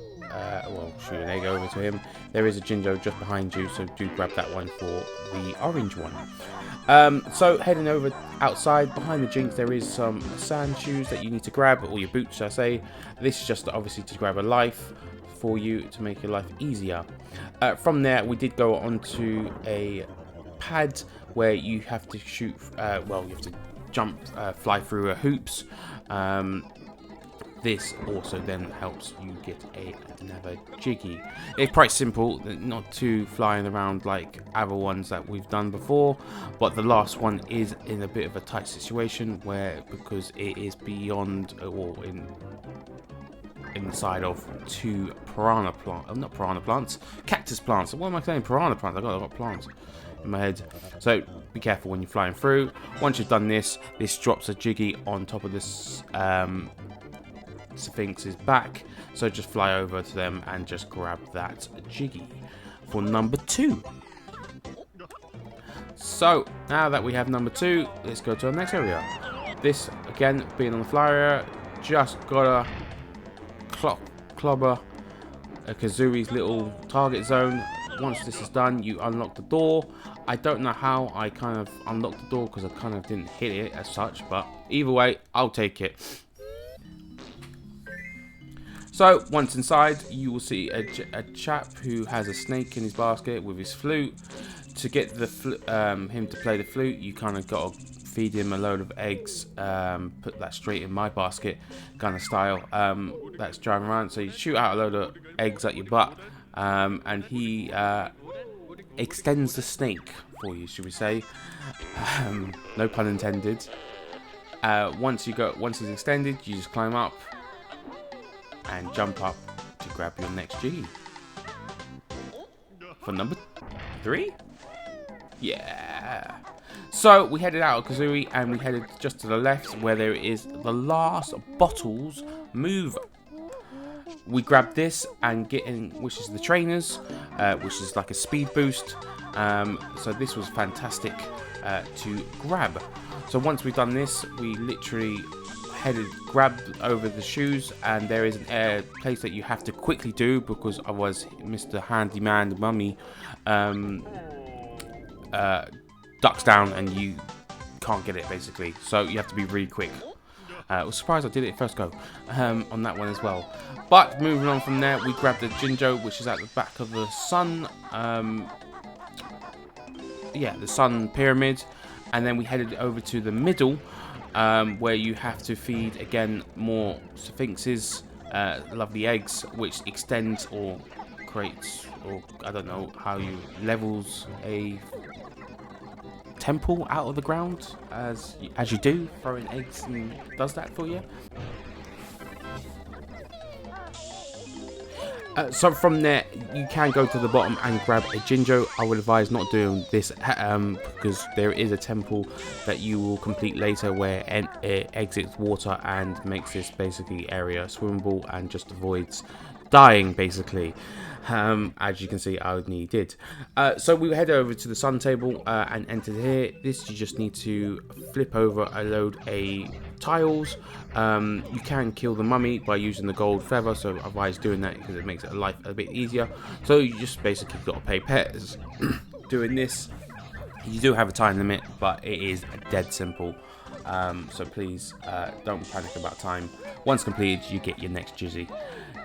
shoot an egg over to him, there is a Jinjo just behind you, so do grab that one for the orange one. So heading over outside, behind the Jinx, there is some sand shoes that you need to grab, or your boots, I say. This is just obviously to grab a life for you to make your life easier. From there, we did go onto a pad where you have to shoot, you have to jump, fly through hoops. This also then helps you get another Jiggy. It's quite simple, not too flying around like other ones that we've done before, but the last one is in a bit of a tight situation because it is beyond, or inside of two cactus plants. What am I saying? Piranha plants. I got plants in my head. So be careful when you're flying through. Once you've done this drops a Jiggy on top of this Sphinx's back, so just fly over to them and just grab that Jiggy for number 2. So now that we have number 2, let's go to our next area. This again, being on the fly area, just gotta clobber a Kazooie's little target zone. Once this is done, you unlock the door. I don't know how I kind of unlocked the door because I kind of didn't hit it as such, but either way, I'll take it. So once inside, you will see a chap who has a snake in his basket with his flute. To get the him to play the flute, you kind of got to feed him a load of eggs, put that straight in my basket kind of style. That's driving around, so you shoot out a load of eggs at your butt, and he extends the snake for you, should we say. No pun intended. Once he's extended, you just climb up and jump up to grab your next Jiggy. For number 3? Yeah. So we headed out of Kazooie and we headed just to the left where there is the last bottles move. We grabbed this and get in, which is the trainers, which is like a speed boost. So this was fantastic to grab. So once we've done this, we literally grabbed over the shoes, and there is an place that you have to quickly do because otherwise Mr. Handyman, the mummy, ducks down and you can't get it basically. So you have to be really quick. I was surprised I did it first go on that one as well. But moving on from there, we grabbed the Jinjo, which is at the back of the sun. The sun pyramid, and then we headed over to the middle. Where you have to feed again more Sphinxes, lovely eggs, which extends or creates, or I don't know how you levels a temple out of the ground as you do, throwing eggs and does that for you. So from there, you can go to the bottom and grab a Jinjo. I would advise not doing this because there is a temple that you will complete later where it exits water and makes this basically area swimmable and just avoids dying basically. As you can see, I nearly did. So we head over to the sun table and enter here. This you just need to flip over a load of tiles. You can kill the mummy by using the gold feather, so I advise doing that because it makes it life a bit easier. So you just basically got to pay pets doing this. You do have a time limit, but it is dead simple. So please don't panic about time. Once completed, you get your next Jiggy.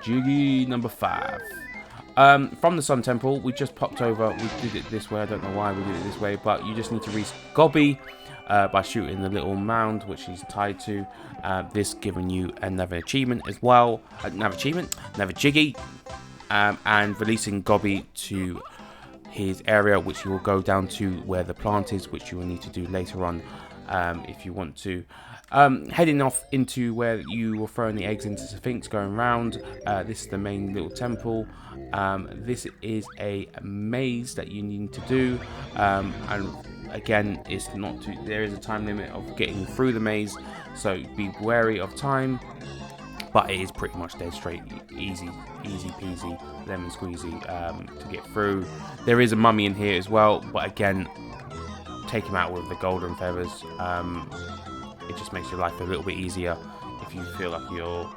Jiggy number 5. From the Sun Temple, we just popped over. We did it this way. I don't know why we did it this way, but you just need to reach Gobby by shooting the little mound which he's tied to. This giving you another achievement as well. Another Jiggy, and releasing Gobby to his area, which you will go down to where the plant is, which you will need to do later on if you want to. Heading off into where you were throwing the eggs into Sphinx, going round. This is the main little temple. This is a maze that you need to do, and again, it's not too, there is a time limit of getting through the maze, so be wary of time. But it is pretty much dead straight, easy peasy, lemon squeezy to get through. There is a mummy in here as well, but again, take him out with the golden feathers. It just makes your life a little bit easier if you feel like you're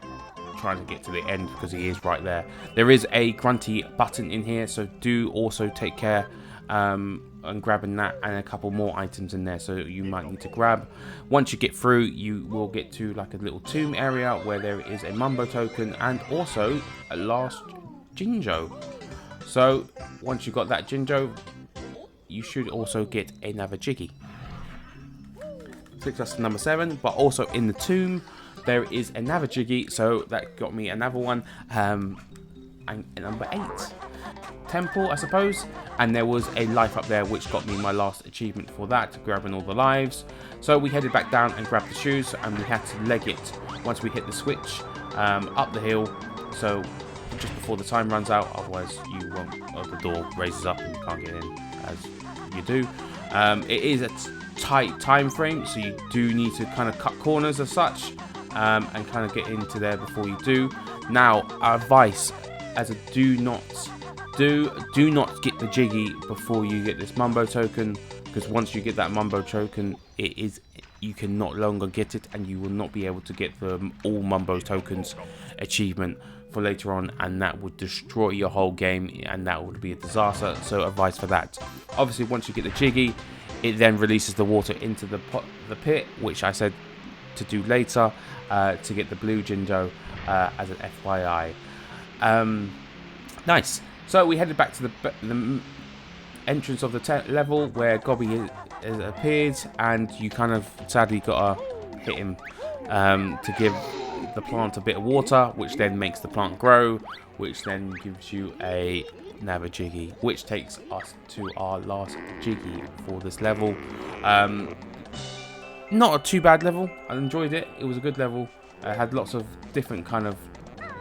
trying to get to the end, because he is right there. There is a grunty button in here, so do also take care and grabbing that, and a couple more items in there, so you might need to grab. Once you get through, you will get to like a little tomb area where there is a Mumbo token and also a last Jinjo. So once you've got that Jinjo, you should also get another Jiggy. Takes us to number 7, but also in the tomb there is another Jiggy, so that got me another one. And number 8, temple, I suppose, and there was a life up there which got me my last achievement for that, grabbing all the lives. So we headed back down and grabbed the shoes, and we had to leg it once we hit the switch up the hill, so just before the time runs out, otherwise you won't, or the door raises up and you can't get in as you do. It is a tight time frame, so you do need to kind of cut corners as such, and kind of get into there before you do. Now, our advice as a do not get the Jiggy before you get this Mumbo token, because once you get that Mumbo token, you can no longer get it, and you will not be able to get the all Mumbo tokens achievement for later on, and that would destroy your whole game, and that would be a disaster. So advice for that. Obviously, once you get the Jiggy, it then releases the water into the pit, which I said to do later, to get the blue Jinjo as an FYI. Nice. So we headed back to the entrance of the level where Gobby has appeared, and you kind of sadly gotta hit him to give the plant a bit of water, which then makes the plant grow, which then gives you another Jiggy, which takes us to our last Jiggy for this level. Not a too bad level. I enjoyed it. It was a good level. It had lots of different kind of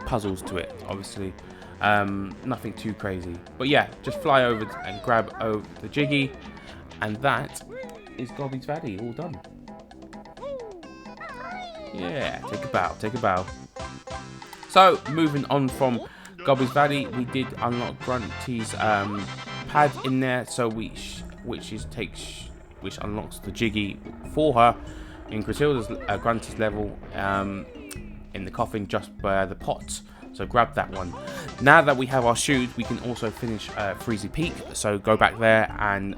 puzzles to it, obviously. Nothing too crazy, but yeah, just fly over and grab over the Jiggy, and that is Gobby's Valley all done. Yeah, take a bow. So moving on from Gobby's Valley, we did unlock Grunty's pad in there, so which unlocks the Jiggy for her in Grunty's level, in the coffin just by the pot. So grab that one. Now that we have our shoes, we can also finish Freezy Peak. So go back there and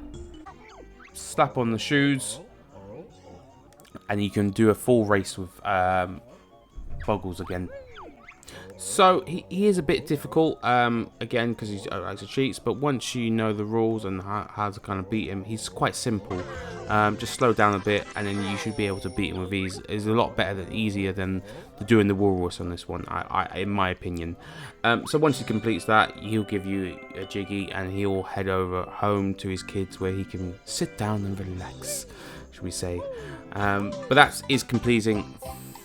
slap on the shoes, and you can do a full race with Boggles again. So he is a bit difficult, again, because he likes to cheats, but once you know the rules and how to kind of beat him, he's quite simple. Just slow down a bit, and then you should be able to beat him with ease. It's a lot better than easier than doing the walrus on this one, in my opinion. So once he completes that, he'll give you a Jiggy, and he'll head over home to his kids where he can sit down and relax, should we say. But that is completing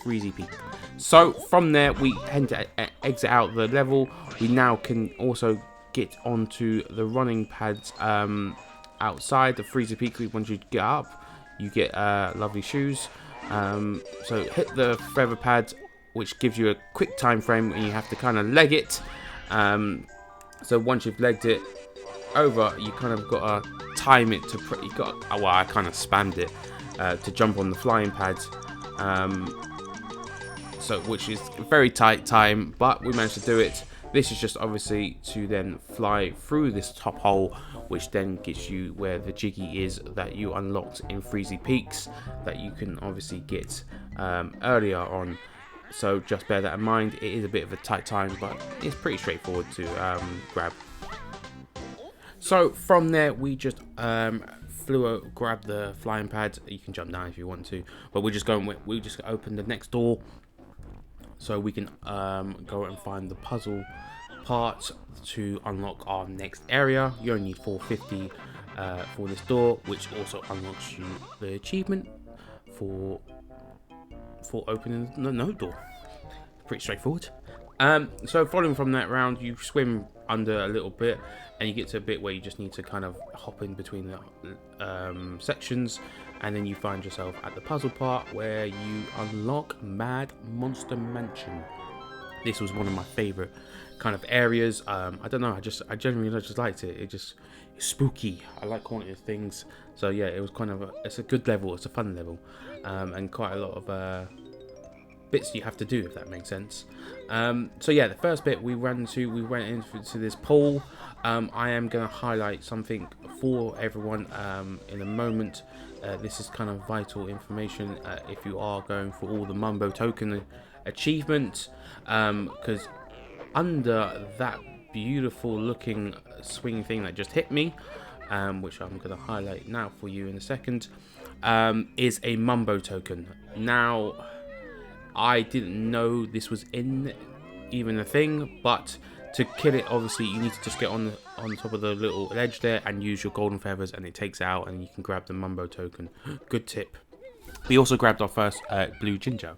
Freezy Peak. So from there, we tend to exit out the level. We now can also get onto the running pads outside the Freezy Peak. Once you get up, you get lovely shoes. So hit the feather pad, which gives you a quick time frame, and you have to kind of leg it. So once you've legged it over, you kind of got to time it to. Well, I kind of spammed it to jump on the flying pad. So which is a very tight time, but we managed to do it. This is just obviously to then fly through this top hole, which then gets you where the Jiggy is that you unlocked in Freezy Peaks, that you can obviously get earlier on. So just bear that in mind. It is a bit of a tight time, but it's pretty straightforward to grab. So from there, we just grab the flying pad. You can jump down if you want to, but we're just going. We just open the next door, so we can go and find the puzzle part to unlock our next area. You only need 450 for this door, which also unlocks you the achievement for opening the node door. Pretty straightforward. So following from that round, you swim under a little bit, and you get to a bit where you just need to kind of hop in between the sections, and then you find yourself at the puzzle part where you unlock Mad Monster Mansion. This was one of my favorite kind of areas. I don't know, I genuinely just liked it. It's spooky. I like haunted things. So yeah, it was kind of it's a good level. It's a fun level, and quite a lot of bits you have to do, if that makes sense. So yeah, the first bit we went into this pool. I am going to highlight something for everyone in a moment. This is kind of vital information if you are going for all the Mumbo token achievement, because under that beautiful looking swinging thing that just hit me, which I'm going to highlight now for you in a second, is a Mumbo token. Now, I didn't know this was in even a thing, but to kill it, obviously you need to just get on top of the little ledge there and use your golden feathers, and it takes it out and you can grab the Mumbo token. Good tip. We also grabbed our first blue Jinjo.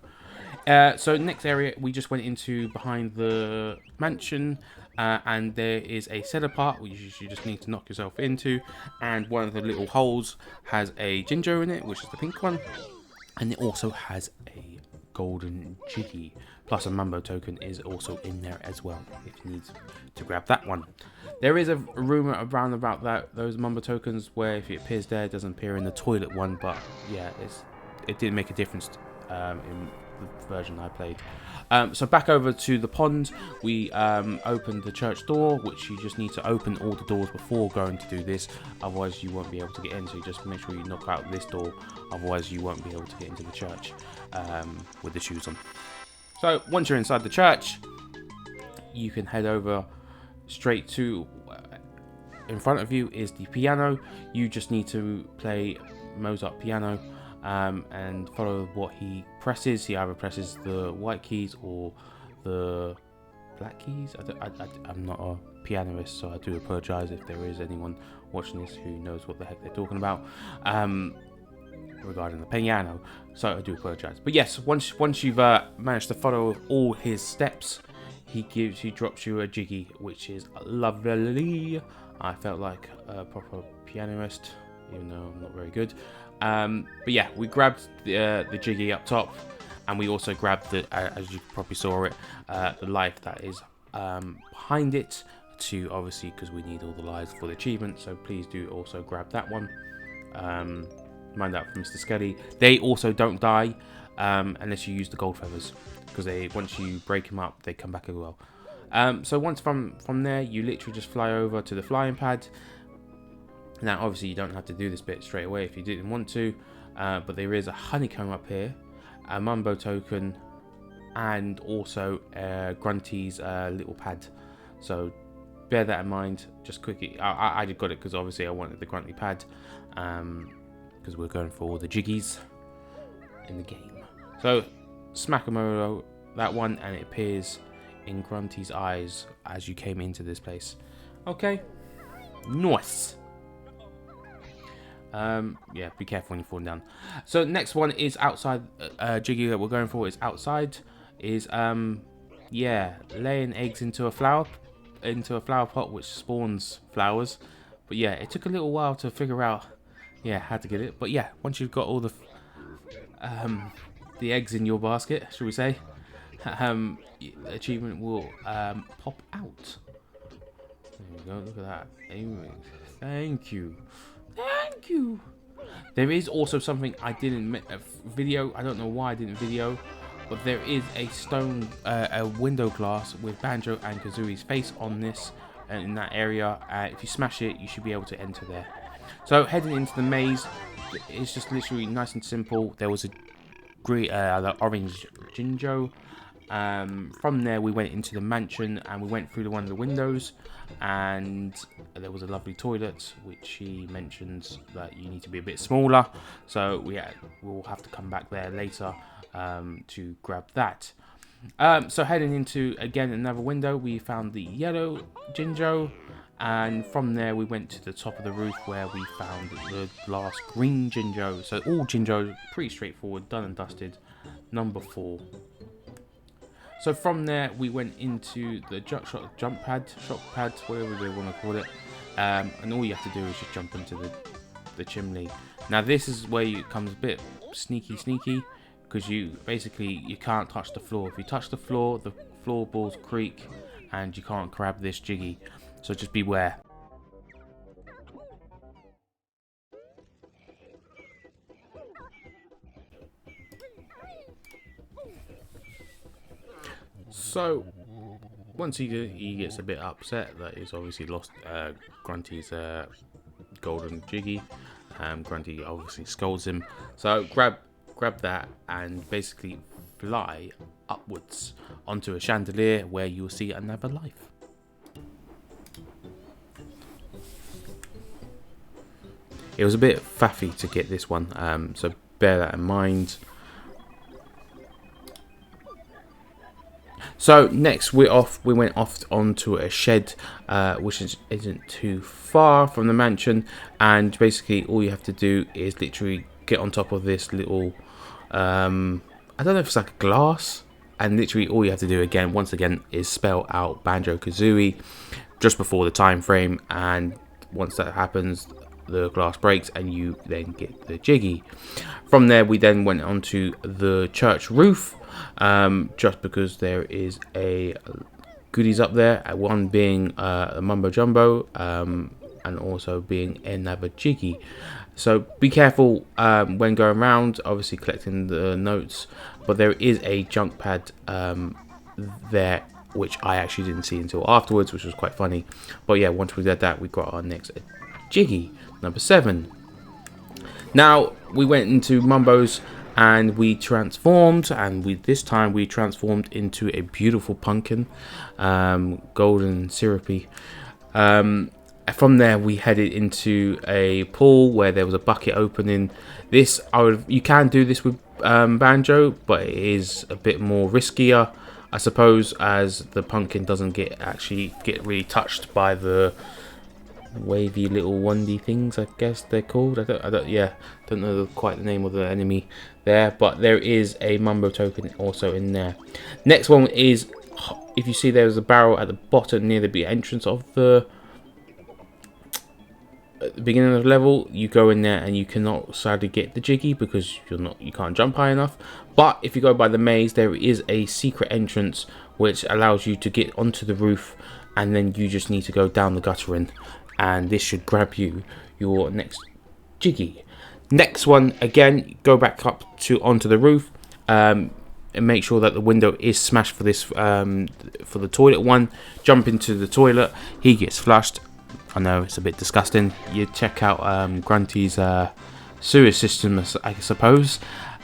So next area we just went into behind the mansion, and there is a center part which you just need to knock yourself into, and one of the little holes has a Jinjo in it, which is the pink one, and it also has a golden Jiggy, plus a Mumbo token is also in there as well if you need to grab that one. There is a rumor around about those Mumbo tokens where if it appears there, it doesn't appear in the toilet one, but yeah, it didn't make a difference in the version I played. So back over to the pond, we opened the church door, which you just need to open all the doors before going to do this, otherwise you won't be able to get in. So you just make sure you knock out this door, otherwise you won't be able to get into the church with the shoes on. So once you're inside the church, you can head over straight to in front of you is the piano. You just need to play Mozart piano and follow what he presses. He either presses the white keys or the black keys. I'm not a pianist, so I do apologize if there is anyone watching this who knows what the heck they're talking about regarding the piano, so I do apologize. But yes, once you've managed to follow all his steps, he drops you a Jiggy, which is lovely. I felt like a proper pianist, even though I'm not very good. But yeah, we grabbed the Jiggy up top, and we also grabbed the, as you probably saw it, the life that is behind it, to obviously, because we need all the lives for the achievement, so please do also grab that one. Mind that from Mr. Skelly. They also don't die unless you use the gold feathers, because once you break them up, they come back as well. So once from there, you literally just fly over to the flying pad. Now obviously you don't have to do this bit straight away if you didn't want to, but there is a honeycomb up here, a Mumbo token, and also Grunty's little pad. So bear that in mind. Just quickly, I just got it because obviously I wanted the Grunty pad, because we're going for all the Jiggies in the game. So smack them over that one, and it appears in Grunty's eyes as you came into this place. Okay, nice. Yeah, be careful when you're falling down. So next one is outside. Jiggy that we're going for is outside. Is yeah, laying eggs into a flower pot which spawns flowers. But yeah, it took a little while to figure out how to get it. But yeah, once you've got all the eggs in your basket, shall we say, the achievement will pop out. There we go. Look at that. Thank you. Thank you. There is also something I didn't video. I don't know why I didn't video, but there is a stone, a window glass with Banjo and Kazooie's face on this, in that area. If you smash it, you should be able to enter there. So heading into the maze, it's just literally nice and simple. There was a green, orange Jinjo. From there we went into the mansion and we went through one of the windows, and there was a lovely toilet which he mentions that you need to be a bit smaller, so we'll have to come back there later to grab that. So heading into again another window, we found the yellow Jinjo, and from there we went to the top of the roof where we found the last green Jinjo. So all Jinjos pretty straightforward, done and dusted. Number 4. So from there we went into the jump pad, whatever they want to call it, and all you have to do is just jump into the chimney. Now this is where it comes a bit sneaky, because you can't touch the floor. If you touch the floorboards creak and you can't grab this Jiggy, so just beware. So once he gets a bit upset that he's obviously lost Grunty's golden Jiggy, Grunty obviously scolds him. So grab that and basically fly upwards onto a chandelier where you'll see another life. It was a bit faffy to get this one, so bear that in mind. So next we went off onto a shed, which isn't too far from the mansion, and basically all you have to do is literally get on top of this little, I don't know if it's like a glass, and literally all you have to do once again is spell out Banjo Kazooie just before the time frame, and once that happens the glass breaks and you then get the Jiggy. From there we then went onto the church roof, just because there is a goodies up there, one being a Mumbo Jumbo, and also being another Jiggy. So be careful when going around, obviously collecting the notes, but there is a junk pad there, which I actually didn't see until afterwards, which was quite funny. But yeah, once we did that, we got our next Jiggy, number 7. Now we went into Mumbo's and we transformed, and this time we transformed into a beautiful pumpkin, golden syrupy. From there we headed into a pool where there was a bucket opening. You can do this with Banjo, but it is a bit more riskier, I suppose, as the pumpkin doesn't get really touched by the wavy little wandy things, I guess they're called. I don't know quite the name of the enemy there, but there is a Mumbo token also in there. Next one is, if you see there's a barrel at the bottom near the entrance of the beginning of the level, you go in there and you cannot sadly get the Jiggy because you can't jump high enough. But if you go by the maze, there is a secret entrance which allows you to get onto the roof, and then you just need to go down the gutter in, and this should grab you your next Jiggy. Next one, again, go back up onto the roof, and make sure that the window is smashed for this for the toilet one. Jump into the toilet, he gets flushed. I know it's a bit disgusting. You check out Grunty's sewer system, I suppose,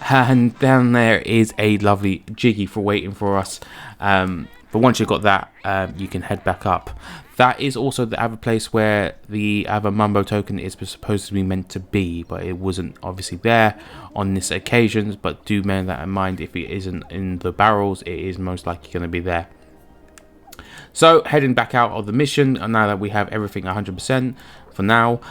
and down there is a lovely Jiggy for waiting for us. But once you've got that, you can head back up. That is also the other place where the other Mumbo token is supposed to be meant to be, but it wasn't obviously there on this occasion. But do bear that in mind, if it isn't in the barrels, it is most likely going to be there. So heading back out of the mission, and now that we have everything 100% for now,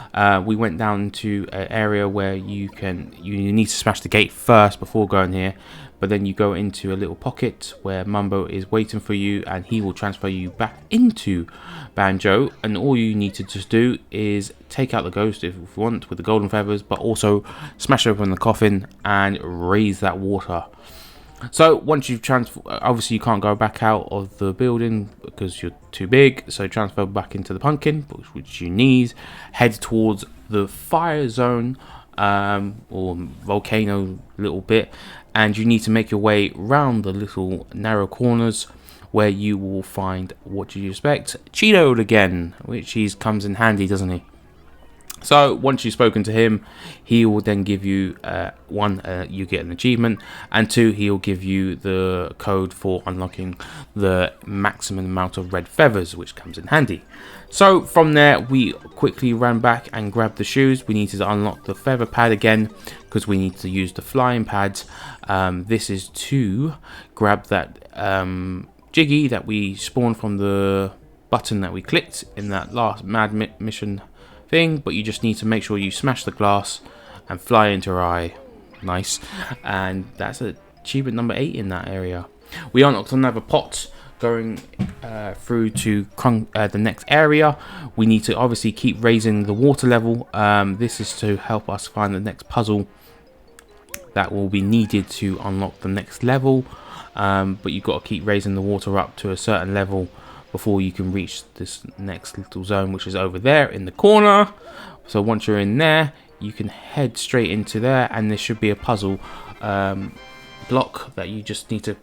we went down to an area where you need to smash the gate first before going here. But then you go into a little pocket where Mumbo is waiting for you, and he will transfer you back into Banjo. And all you need to just do is take out the ghost if you want with the golden feathers, but also smash open the coffin and raise that water. So once you've obviously you can't go back out of the building because you're too big, so transfer back into the pumpkin, which you need. Head towards the fire zone, or volcano little bit, and you need to make your way round the little narrow corners where you will find, what do you expect, Cheeto again, which comes in handy, doesn't he? So once you've spoken to him, he will then give you one, you get an achievement, and two, he'll give you the code for unlocking the maximum amount of red feathers, which comes in handy. So from there, we quickly ran back and grabbed the shoes. We needed to unlock the feather pad again because we need to use the flying pads. This is to grab that Jiggy that we spawned from the button that we clicked in that last mad mission thing, but you just need to make sure you smash the glass and fly into her eye. Nice. And that's achievement number 8 in that area. We unlocked another pot going through to the next area. We need to obviously keep raising the water level. This is to help us find the next puzzle that will be needed to unlock the next level, but you've got to keep raising the water up to a certain level before you can reach this next little zone, which is over there in the corner. So once you're in there, you can head straight into there, and there should be a puzzle block that you just need to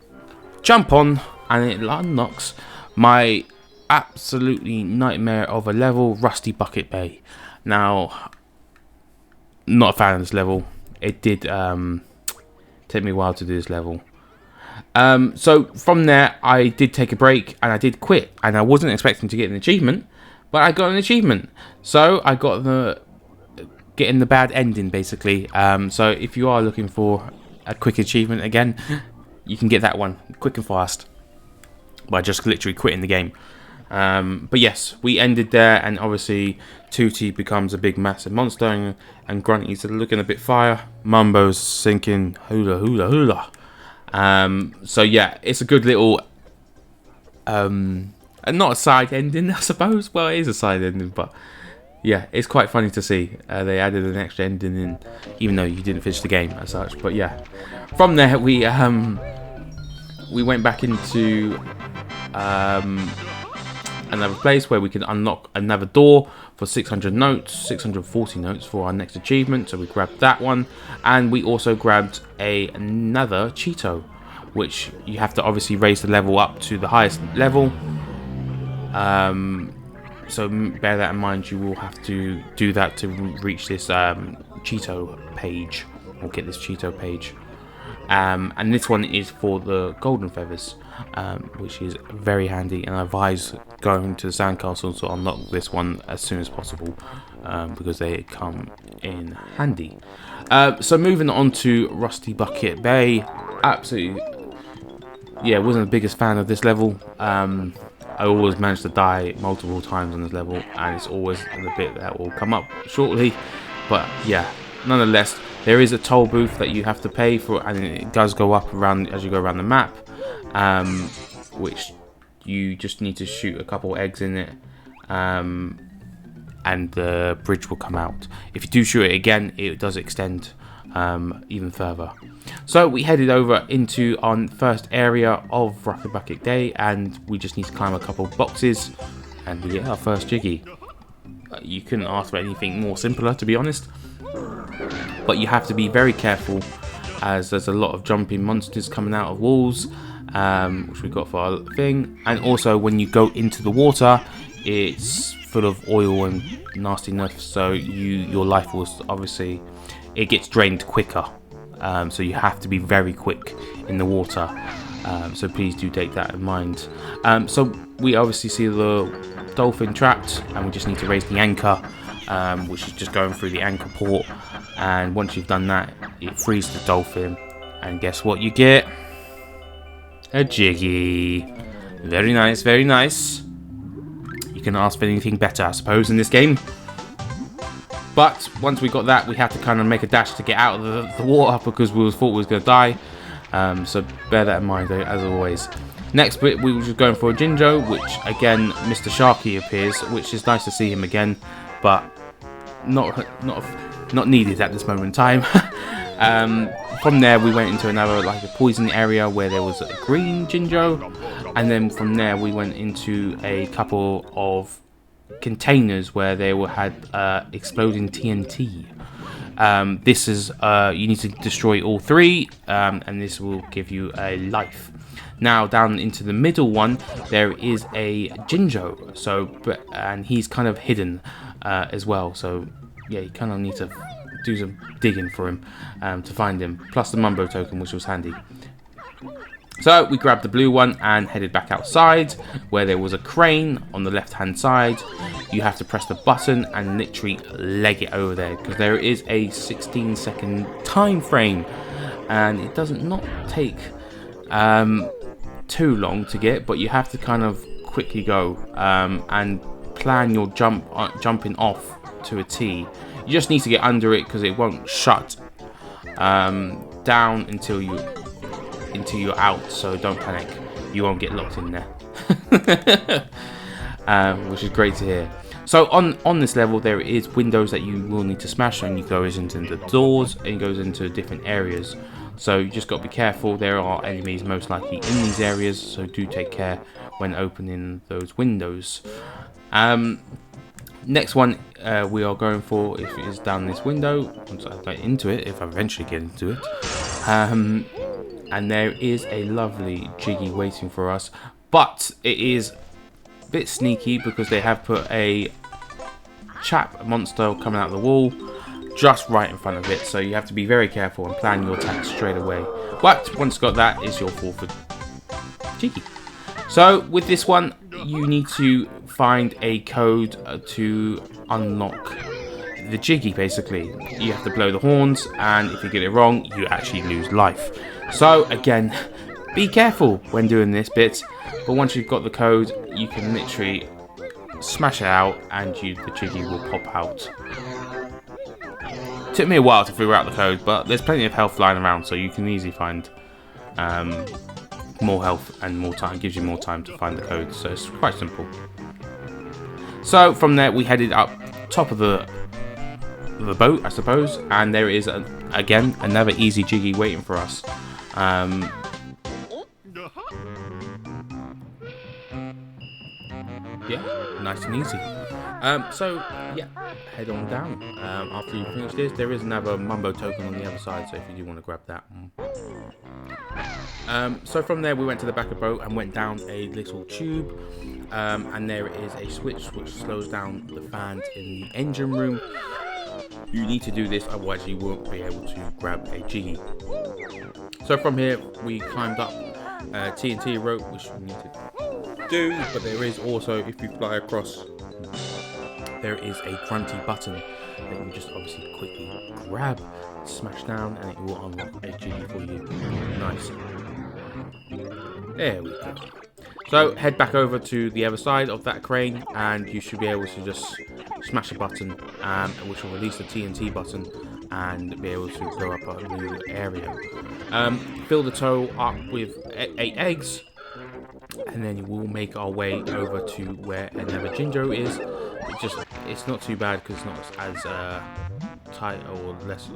jump on, and it unlocks my absolutely nightmare of a level, Rusty Bucket Bay. Now, not a fan of this level. It did take me a while to do this level. So from there, I did take a break and I did quit, and I wasn't expecting to get an achievement, but I got an achievement. So I got getting the bad ending, basically. So if you are looking for a quick achievement again, you can get that one quick and fast by just literally quitting the game. But yes, we ended there, and obviously Tooty becomes a big massive monster, and Grunty's looking a bit fire. Mumbo's sinking hula hula hula. So yeah, it's a good little and not a side ending, I suppose. Well, it is a side ending, but yeah, it's quite funny to see they added an extra ending in, even though you didn't finish the game as such. But yeah, from there we went back into another place where we can unlock another door for 600 notes, 640 notes for our next achievement. So we grabbed that one, and we also grabbed another Cheeto, which you have to obviously raise the level up to the highest level. So bear that in mind, you will have to do that to reach this Cheeto page, or get this Cheeto page. And this one is for the golden feathers, which is very handy, and I advise going to the sandcastle to unlock this one as soon as possible, because they come in handy. So moving on to Rusty Bucket Bay. Absolutely, yeah, wasn't the biggest fan of this level. I always manage to die multiple times on this level, and it's always the bit that will come up shortly. But yeah, nonetheless, there is a toll booth that you have to pay for, and it does go up around as you go around the map, which you just need to shoot a couple eggs in it, and the bridge will come out. If you do shoot it again, it does extend even further. So we headed over into our first area of Rusty Bucket Day, and we just need to climb a couple of boxes, and we get our first Jiggy. You couldn't ask for anything more simpler, to be honest. But you have to be very careful, as there's a lot of jumping monsters coming out of walls, which we got for our thing. And also, when you go into the water, it's full of oil and nastiness, so your life will obviously, it gets drained quicker. So you have to be very quick in the water. So please do take that in mind. So we obviously see the dolphin trapped, and we just need to raise the anchor, which is just going through the anchor port. And once you've done that, it frees the dolphin, and guess what you get? A Jiggy. Very nice, very nice. You can ask for anything better, I suppose, in this game. But once we got that, we had to kind of make a dash to get out of the water, because we thought we was going to die. So bear that in mind, as always. Next bit, we were just going for a Jinjo, which again, Mr. Sharky appears, which is nice to see him again, but not needed at this moment in time. From there, we went into another, like a poison area where there was a green Jinjo, and then from there we went into a couple of containers where they had exploding TNT. This is you need to destroy all 3, and this will give you a life. Now down into the middle one, there is a Jinjo. And he's kind of hidden as well. So yeah, you kind of need to do some digging for him to find him. Plus the Mumbo token, which was handy. So we grabbed the blue one and headed back outside, where there was a crane on the left hand side. You have to press the button and literally leg it over there, because there is a 16-second time frame, and it does not take too long to get, but you have to kind of quickly go and plan your jumping off to a T. You just need to get under it, because it won't shut down until you're out, so don't panic, you won't get locked in there. Which is great to hear. So on this level, there is windows that you will need to smash, and you go into the doors and goes into different areas. So you just got to be careful. There are enemies most likely in these areas, so do take care when opening those windows. Next one we are going for is down this window. Once I get into it, if I eventually get into it. And there is a lovely Jiggy waiting for us, but it is a bit sneaky because they have put a monster coming out of the wall just right in front of it, so you have to be very careful and plan your attacks straight away. But once you got that, is your fall for Jiggy. So with this one, you need to find a code to unlock the Jiggy. Basically, you have to blow the horns, and if you get it wrong, you actually lose life. So again, be careful when doing this bit, but once you've got the code, you can literally smash it out and the Jiggy will pop out. Took me a while to figure out the code, but there's plenty of health lying around, so you can easily find more health and more time. It gives you more time to find the code, so it's quite simple. So from there, we headed up top of the boat, I suppose, and there is again another easy Jiggy waiting for us. Yeah, nice and easy. So yeah, head on down. After you finish this, there is another Mumbo token on the other side, so if you do want to grab that. So from there, we went to the back of the boat and went down a little tube, and there is a switch which slows down the fans in the engine room. You need to do this, otherwise you won't be able to grab a Jiggy. So from here, we climbed up TNT rope, which we need to do, but there is also, if you fly across, there is a grunty button that you just obviously quickly grab, smash down, and it will unlock a Jiggy for you. Nice. There we go. So head back over to the other side of that crane, and you should be able to just smash a button, which will release the TNT button, and be able to go up a new area. Fill the tow up with 8 eggs, and then we'll make our way over to where another Jinjo is. It's not too bad because it's not as tight or less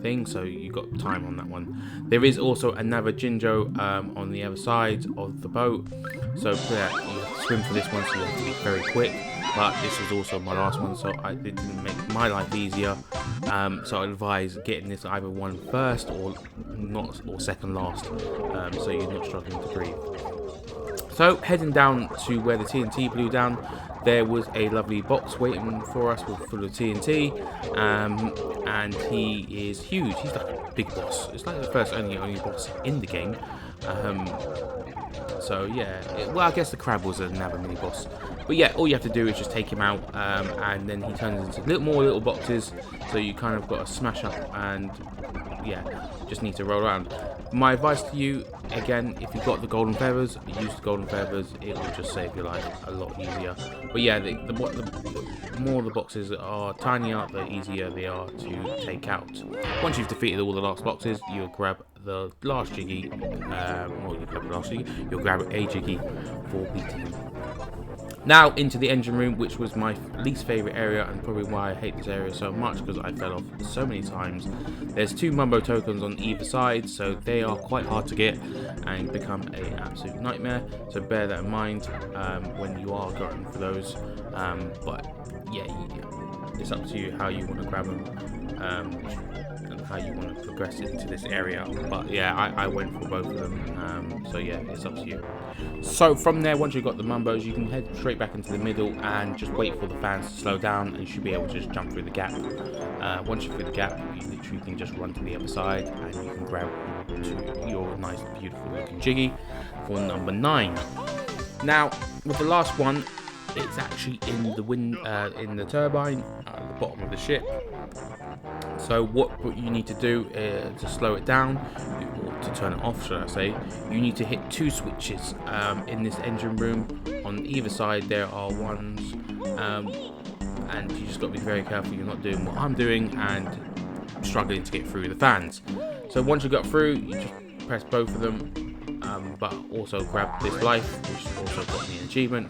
thing, so you got time on that one. There is also another Jinjo on the other side of the boat, so yeah, you have to swim for this one, so you have to be very quick. But this was also my last one, so it didn't make my life easier. So I advise getting this either one first or second last, so you're not struggling to breathe. So heading down to where the TNT blew down, there was a lovely box waiting for us full of TNT, and he is huge. He's like a big boss. It's like the first only boss in the game. So yeah, well, I guess the crab was another mini boss. But yeah, all you have to do is just take him out, and then he turns into little boxes. So you kind of got to smash up, and yeah, just need to roll around. My advice to you, again, if you've got the golden feathers, use the golden feathers. It will just save your life a lot easier. But yeah, the more the boxes are tinier, the easier they are to take out. Once you've defeated all the last boxes, you'll grab the last Jiggy. You'll grab a Jiggy for beating him. Now into the engine room, which was my least favourite area, and probably why I hate this area so much, because I fell off so many times. There's 2 Mumbo tokens on either side, so they are quite hard to get and become an absolute nightmare, so bear that in mind when you are going for those. But yeah, it's up to you how you want to grab them, and how you want to progress into this area. But yeah, I went for both of them, so yeah, it's up to you. So from there, once you've got the mumbos, you can head straight back into the middle and just wait for the fans to slow down, and you should be able to just jump through the gap. Once you're through the gap, you literally can just run to the other side and you can grab to your nice beautiful looking Jiggy for number 9. Now with the last one, it's actually in the turbine at the bottom of the ship. So what you need to do to slow it down, or to turn it off should I say, you need to hit 2 switches in this engine room. On either side there are ones, and you just got to be very careful you're not doing what I'm doing and struggling to get through the fans. So once you got through, you just press both of them, but also grab this life, which also got me an achievement,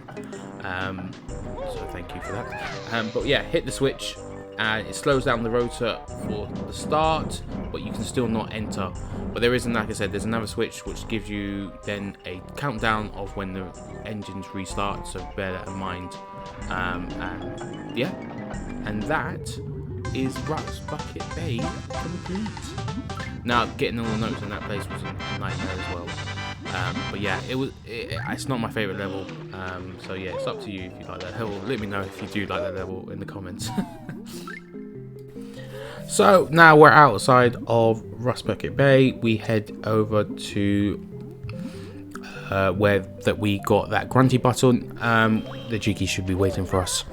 so thank you for that. But yeah, hit the switch and it slows down the rotor for the start, but you can still not enter. But there isn't, like I said, there's another switch which gives you then a countdown of when the engines restart, so bear that in mind. And yeah, and that is Rust Bucket Bay complete. Now getting all the notes in that place was a nightmare as well. But yeah, it's not my favourite level, so yeah, it's up to you if you like that level. Let me know if you do like that level in the comments. So now we're outside of Rust Bucket Bay. We head over to where that we got that grunty button. The Jiggy should be waiting for us.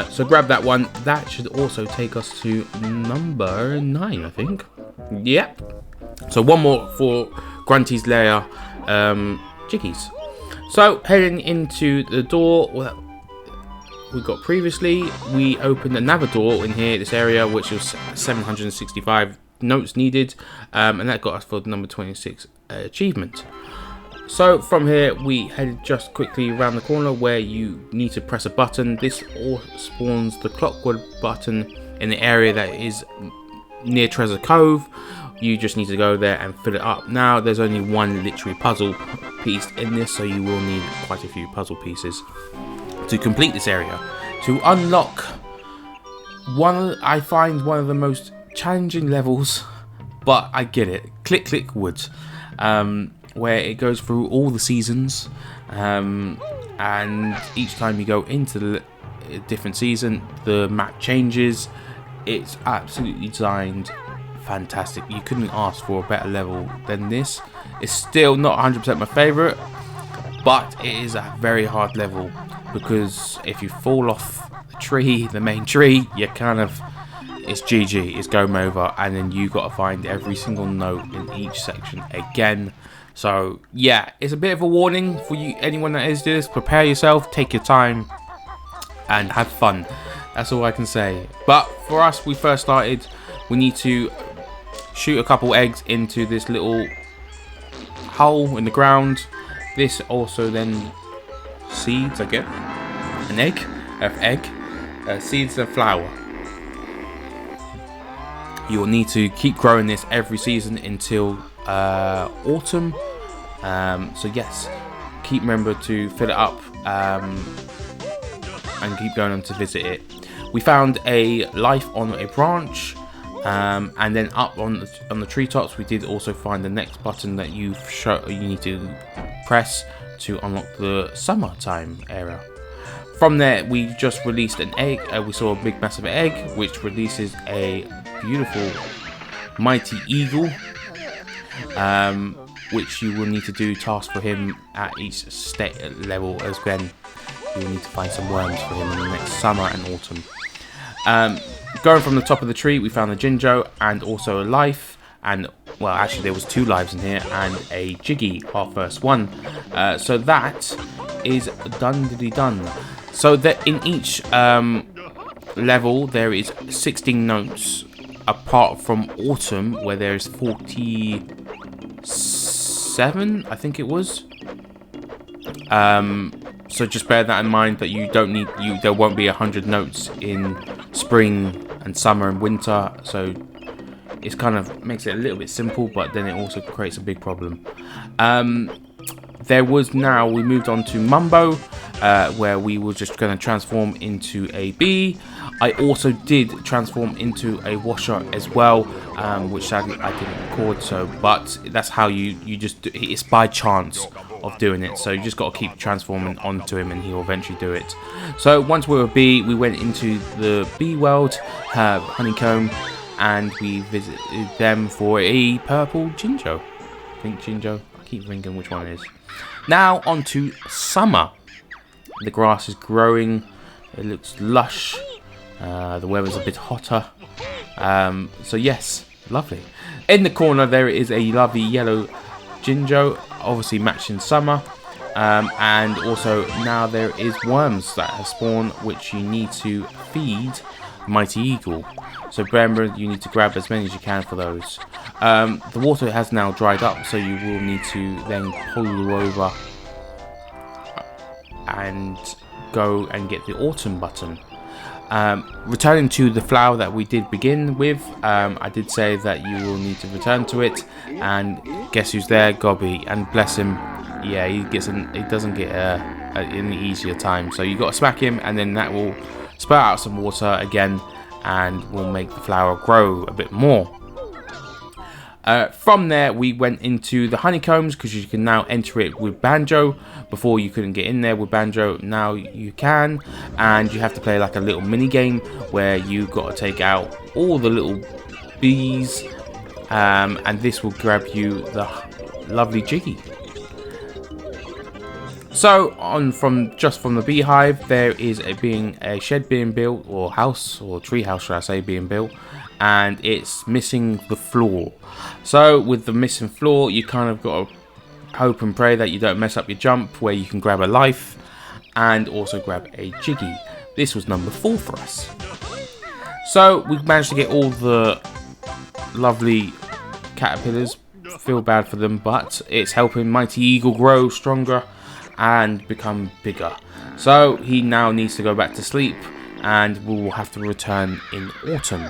So grab that one. That should also take us to number 9, I think. Yep. So one more for Grunty's lair, Jiggies. So heading into the door we got previously, we opened another door in here, this area, which was 765 notes needed, and that got us for the number 26 achievement. So from here we headed just quickly around the corner where you need to press a button. This all spawns the clockwork button in the area that is near Treasure Cove. You just need to go there and fill it up. Now there's only one literary puzzle piece in this, so you will need quite a few puzzle pieces to complete this area. To unlock I find one of the most challenging levels, but I get it. Click Click Woods, where it goes through all the seasons, and each time you go into the different season, the map changes. It's absolutely designed fantastic. You couldn't ask for a better level than this. It's still not 100% my favorite, but it is a very hard level, because if you fall off the tree, the main tree, you kind of, it's GG, it's game over, and then you got to find every single note in each section again. So yeah, it's a bit of a warning for you, anyone that is this. Prepare yourself, take your time, and have fun. That's all I can say. But for us, we first started, we need to shoot a couple eggs into this little hole in the ground. This also then seeds, I get an egg, seeds and flower. You will need to keep growing this every season until autumn. So yes, remember to fill it up, and keep going on to visit it. We found a life on a branch, and then up on the treetops we did also find the next button that you need to press to unlock the summertime area. From there we just released an egg. We saw a big massive egg which releases a beautiful mighty eagle, which you will need to do tasks for him at each state level, as then you will need to find some worms for him in the next summer and autumn. Going from the top of the tree, we found a Jinjo and also a life, and well, actually there was 2 lives in here and a Jiggy, our first one. So that is done. So that in each level there is 16 notes, apart from autumn where there is 47, I think it was. So just bear that in mind, that you don't need, there won't be 100 notes in spring and summer and winter, so it's kind of makes it a little bit simple, but then it also creates a big problem. We moved on to Mumbo. where we were just going to transform into a bee. I also did transform into a washer as well, which sadly I didn't record. But that's how you just do, it's by chance of doing it. So you just got to keep transforming onto him, and he'll eventually do it. So once we were a bee, we went into the bee world, honeycomb, and we visited them for a purple Jinjo. Pink Jinjo. I keep thinking which one it is. Now on to summer. The grass is growing. It looks lush. The weather's a bit hotter. So yes, lovely. In the corner there is a lovely yellow Jinjo, obviously matching summer. And also now there is worms that have spawned, which you need to feed Mighty Eagle. So remember, you need to grab as many as you can for those. The water has now dried up, so you will need to then pull over and go and get the autumn button. Returning to the flower that we did begin with, I did say that you will need to return to it, and guess who's there? Gobby, and bless him, yeah, he doesn't get any easier time, so you got to smack him, and then that will spout out some water again and will make the flower grow a bit more. From there we went into the honeycombs, because you can now enter it with Banjo. Before you couldn't get in there with Banjo, now you can, and you have to play like a little mini game where you got to take out all the little bees, and this will grab you the lovely Jiggy. So from the beehive, there is a shed being built, or house, or tree house should I say, being built, and it's missing the floor. So with the missing floor, you kind of got to hope and pray that you don't mess up your jump, where you can grab a life and also grab a Jiggy. This was number 4 for us. So we managed to get all the lovely caterpillars. Feel bad for them, but it's helping Mighty Eagle grow stronger and become bigger. So he now needs to go back to sleep, and we will have to return in autumn.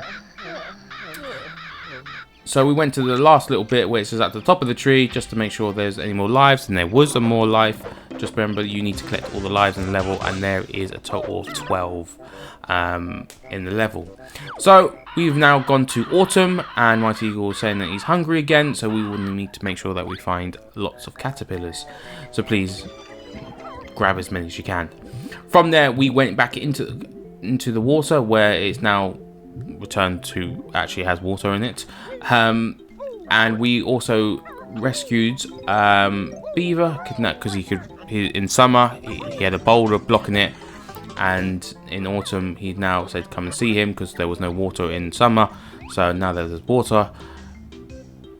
So we went to the last little bit where it says at the top of the tree, just to make sure there's any more lives, and there was some more life. Just remember, you need to collect all the lives in the level, and there is a total of 12 in the level. So we've now gone to autumn, and Mighty Eagle is saying that he's hungry again, so we will need to make sure that we find lots of caterpillars. So please grab as many as you can. From there we went back into the water, where it's now returned to actually has water in it, and we also rescued Beaver, because in summer he had a boulder blocking it, and in autumn he now said come and see him, because there was no water in summer. So now that there's water,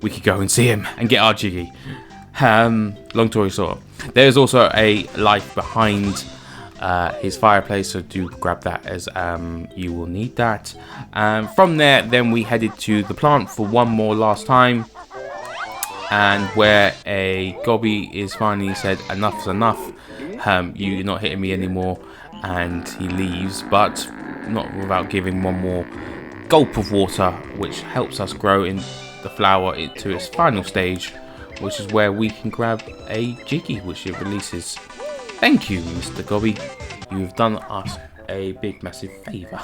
we could go and see him and get our Jiggy. Long story short, there's also a life behind his fireplace, so do grab that, as you will need that. From there then we headed to the plant for one more last time, and where a Gobby is finally said enough's enough, you're not hitting me anymore, and he leaves, but not without giving one more gulp of water, which helps us grow in the flower to its final stage, which is where we can grab a Jiggy, which it releases. Thank you, Mr. Gobby. You've done us a big, massive favour.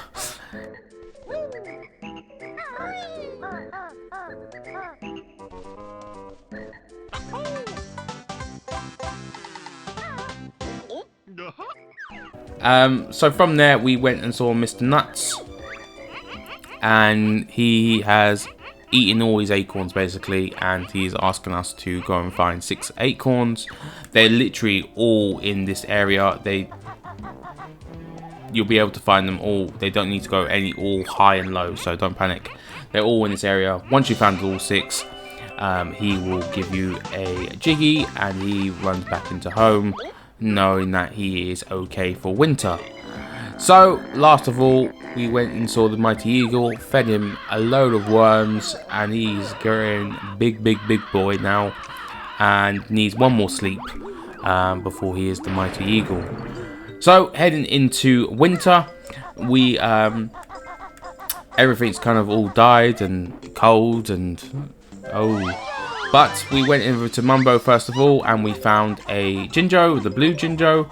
So from there, we went and saw Mr. Nuts, and he has eating all his acorns basically, and he's asking us to go and find 6 acorns. They're literally all in this area. You'll be able to find them all. They don't need to go all high and low, so don't panic. They're all in this area. Once you found all 6, he will give you a Jiggy, and he runs back into home knowing that he is okay for winter. So last of all, we went and saw the Mighty Eagle, fed him a load of worms, and he's getting big boy now, and needs one more sleep before he is the Mighty Eagle. So heading into winter, we everything's kind of all died and cold, and but we went over to Mumbo first of all, and we found a Jinjo, the blue Jinjo,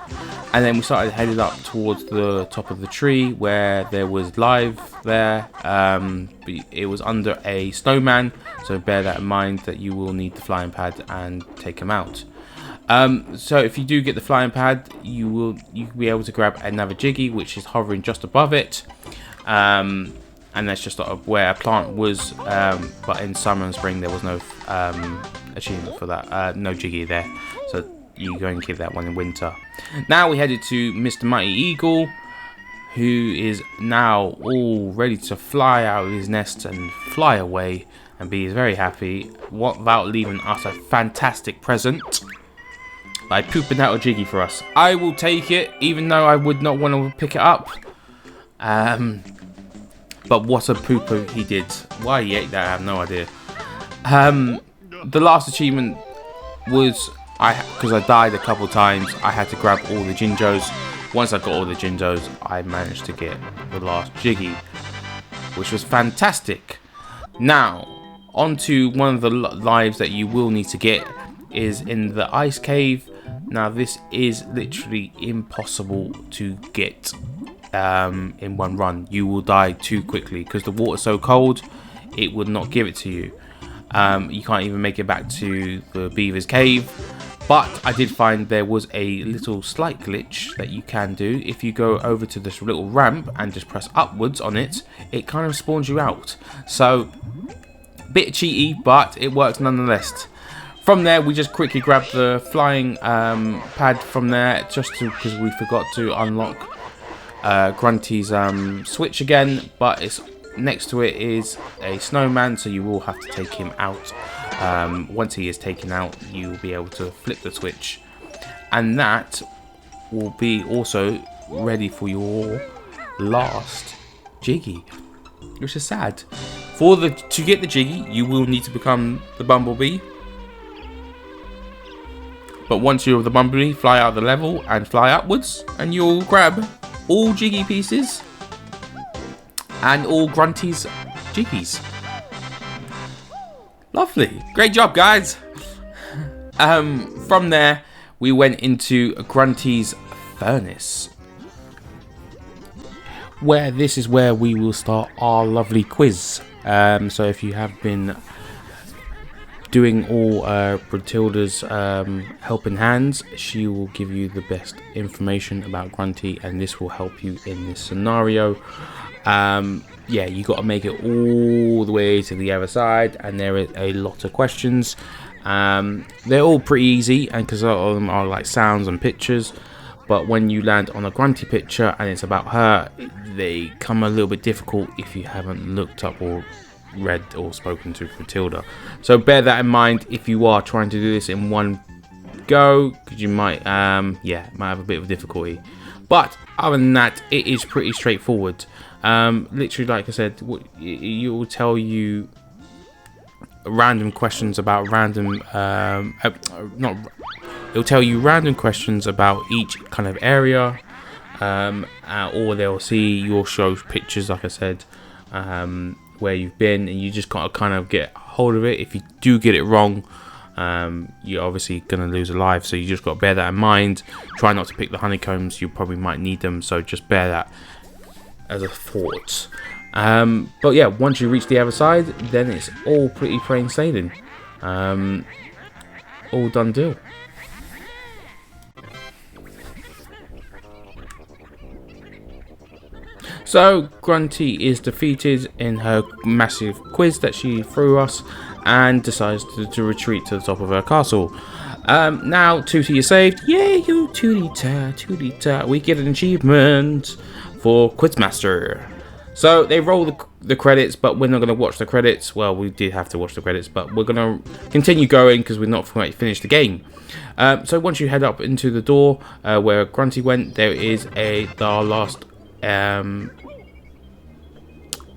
And then we started headed up towards the top of the tree where there was live there. But it was under a snowman, so bear that in mind that you will need the flying pad and take him out. So if you do get the flying pad, you'll be able to grab another Jiggy, which is hovering just above it. And that's just where a plant was, but in summer and spring there was no achievement for that, no Jiggy there. So you go and keep that one in winter. Now we headed to Mr. Mighty Eagle, who is now all ready to fly out of his nest and fly away and be very happy without leaving us a fantastic present by pooping out a Jiggy for us. I will take it, even though I would not want to pick it up. But what a poo-poo he did. Why he ate that, I have no idea. The last achievement was, because I died a couple times, I had to grab all the Jinjos. Once I got all the Jinjos, I managed to get the last Jiggy, which was fantastic. Now, onto one of the lives that you will need to get is in the ice cave. Now, this is literally impossible to get in one run. You will die too quickly because the water's so cold, it would not give it to you. You can't even make it back to the beaver's cave. But I did find there was a little slight glitch that you can do. If you go over to this little ramp and just press upwards on it, it kind of spawns you out. So, bit cheaty, but it works nonetheless. From there, we just quickly grabbed the flying pad from there, just because we forgot to unlock Grunty's switch again. But it's next to it is a snowman, so you will have to take him out. Once he is taken out, you will be able to flip the switch, and that will be also ready for your last Jiggy, which is sad. To get the Jiggy, you will need to become the Bumblebee. But once you're the Bumblebee, fly out of the level and fly upwards, and you'll grab all Jiggy pieces and all Grunty's Jiggies. Lovely. Great job, guys. From there, we went into Grunty's furnace, where this is where we will start our lovely quiz. So if you have been doing all Bratilda's helping hands, she will give you the best information about Grunty, and this will help you in this scenario. Yeah, you got to make it all the way to the other side, and there is a lot of questions. They're all pretty easy, and because a lot of them are like sounds and pictures, but when you land on a Grunty picture and it's about her, they come a little bit difficult if you haven't looked up or read or spoken to Bratilda. So bear that in mind if you are trying to do this in one go, because you might might have a bit of difficulty. But other than that, it is pretty straightforward. Literally, like I said, it will tell you random questions about random it'll tell you random questions about each kind of area, or they'll see you'll show pictures, like I said, where you've been, and you just got to kind of get hold of it. If you do get it wrong, you're obviously going to lose a life, so you just got to bear that in mind. Try not to pick the honeycombs, you probably might need them, so just bear that as a thought. But yeah, once you reach the other side, then it's all pretty plain sailing. All done deal. So Grunty is defeated in her massive quiz that she threw us, and decides to retreat to the top of her castle. Now Tooty is saved. Yay, you Tooty-ta. We get an achievement for Quizmaster. So they roll the credits, but we're not going to watch the credits. Well, we did have to watch the credits, but we're going to continue going because we're not quite finished the game. So once you head up into the door where Grunty went, there is our last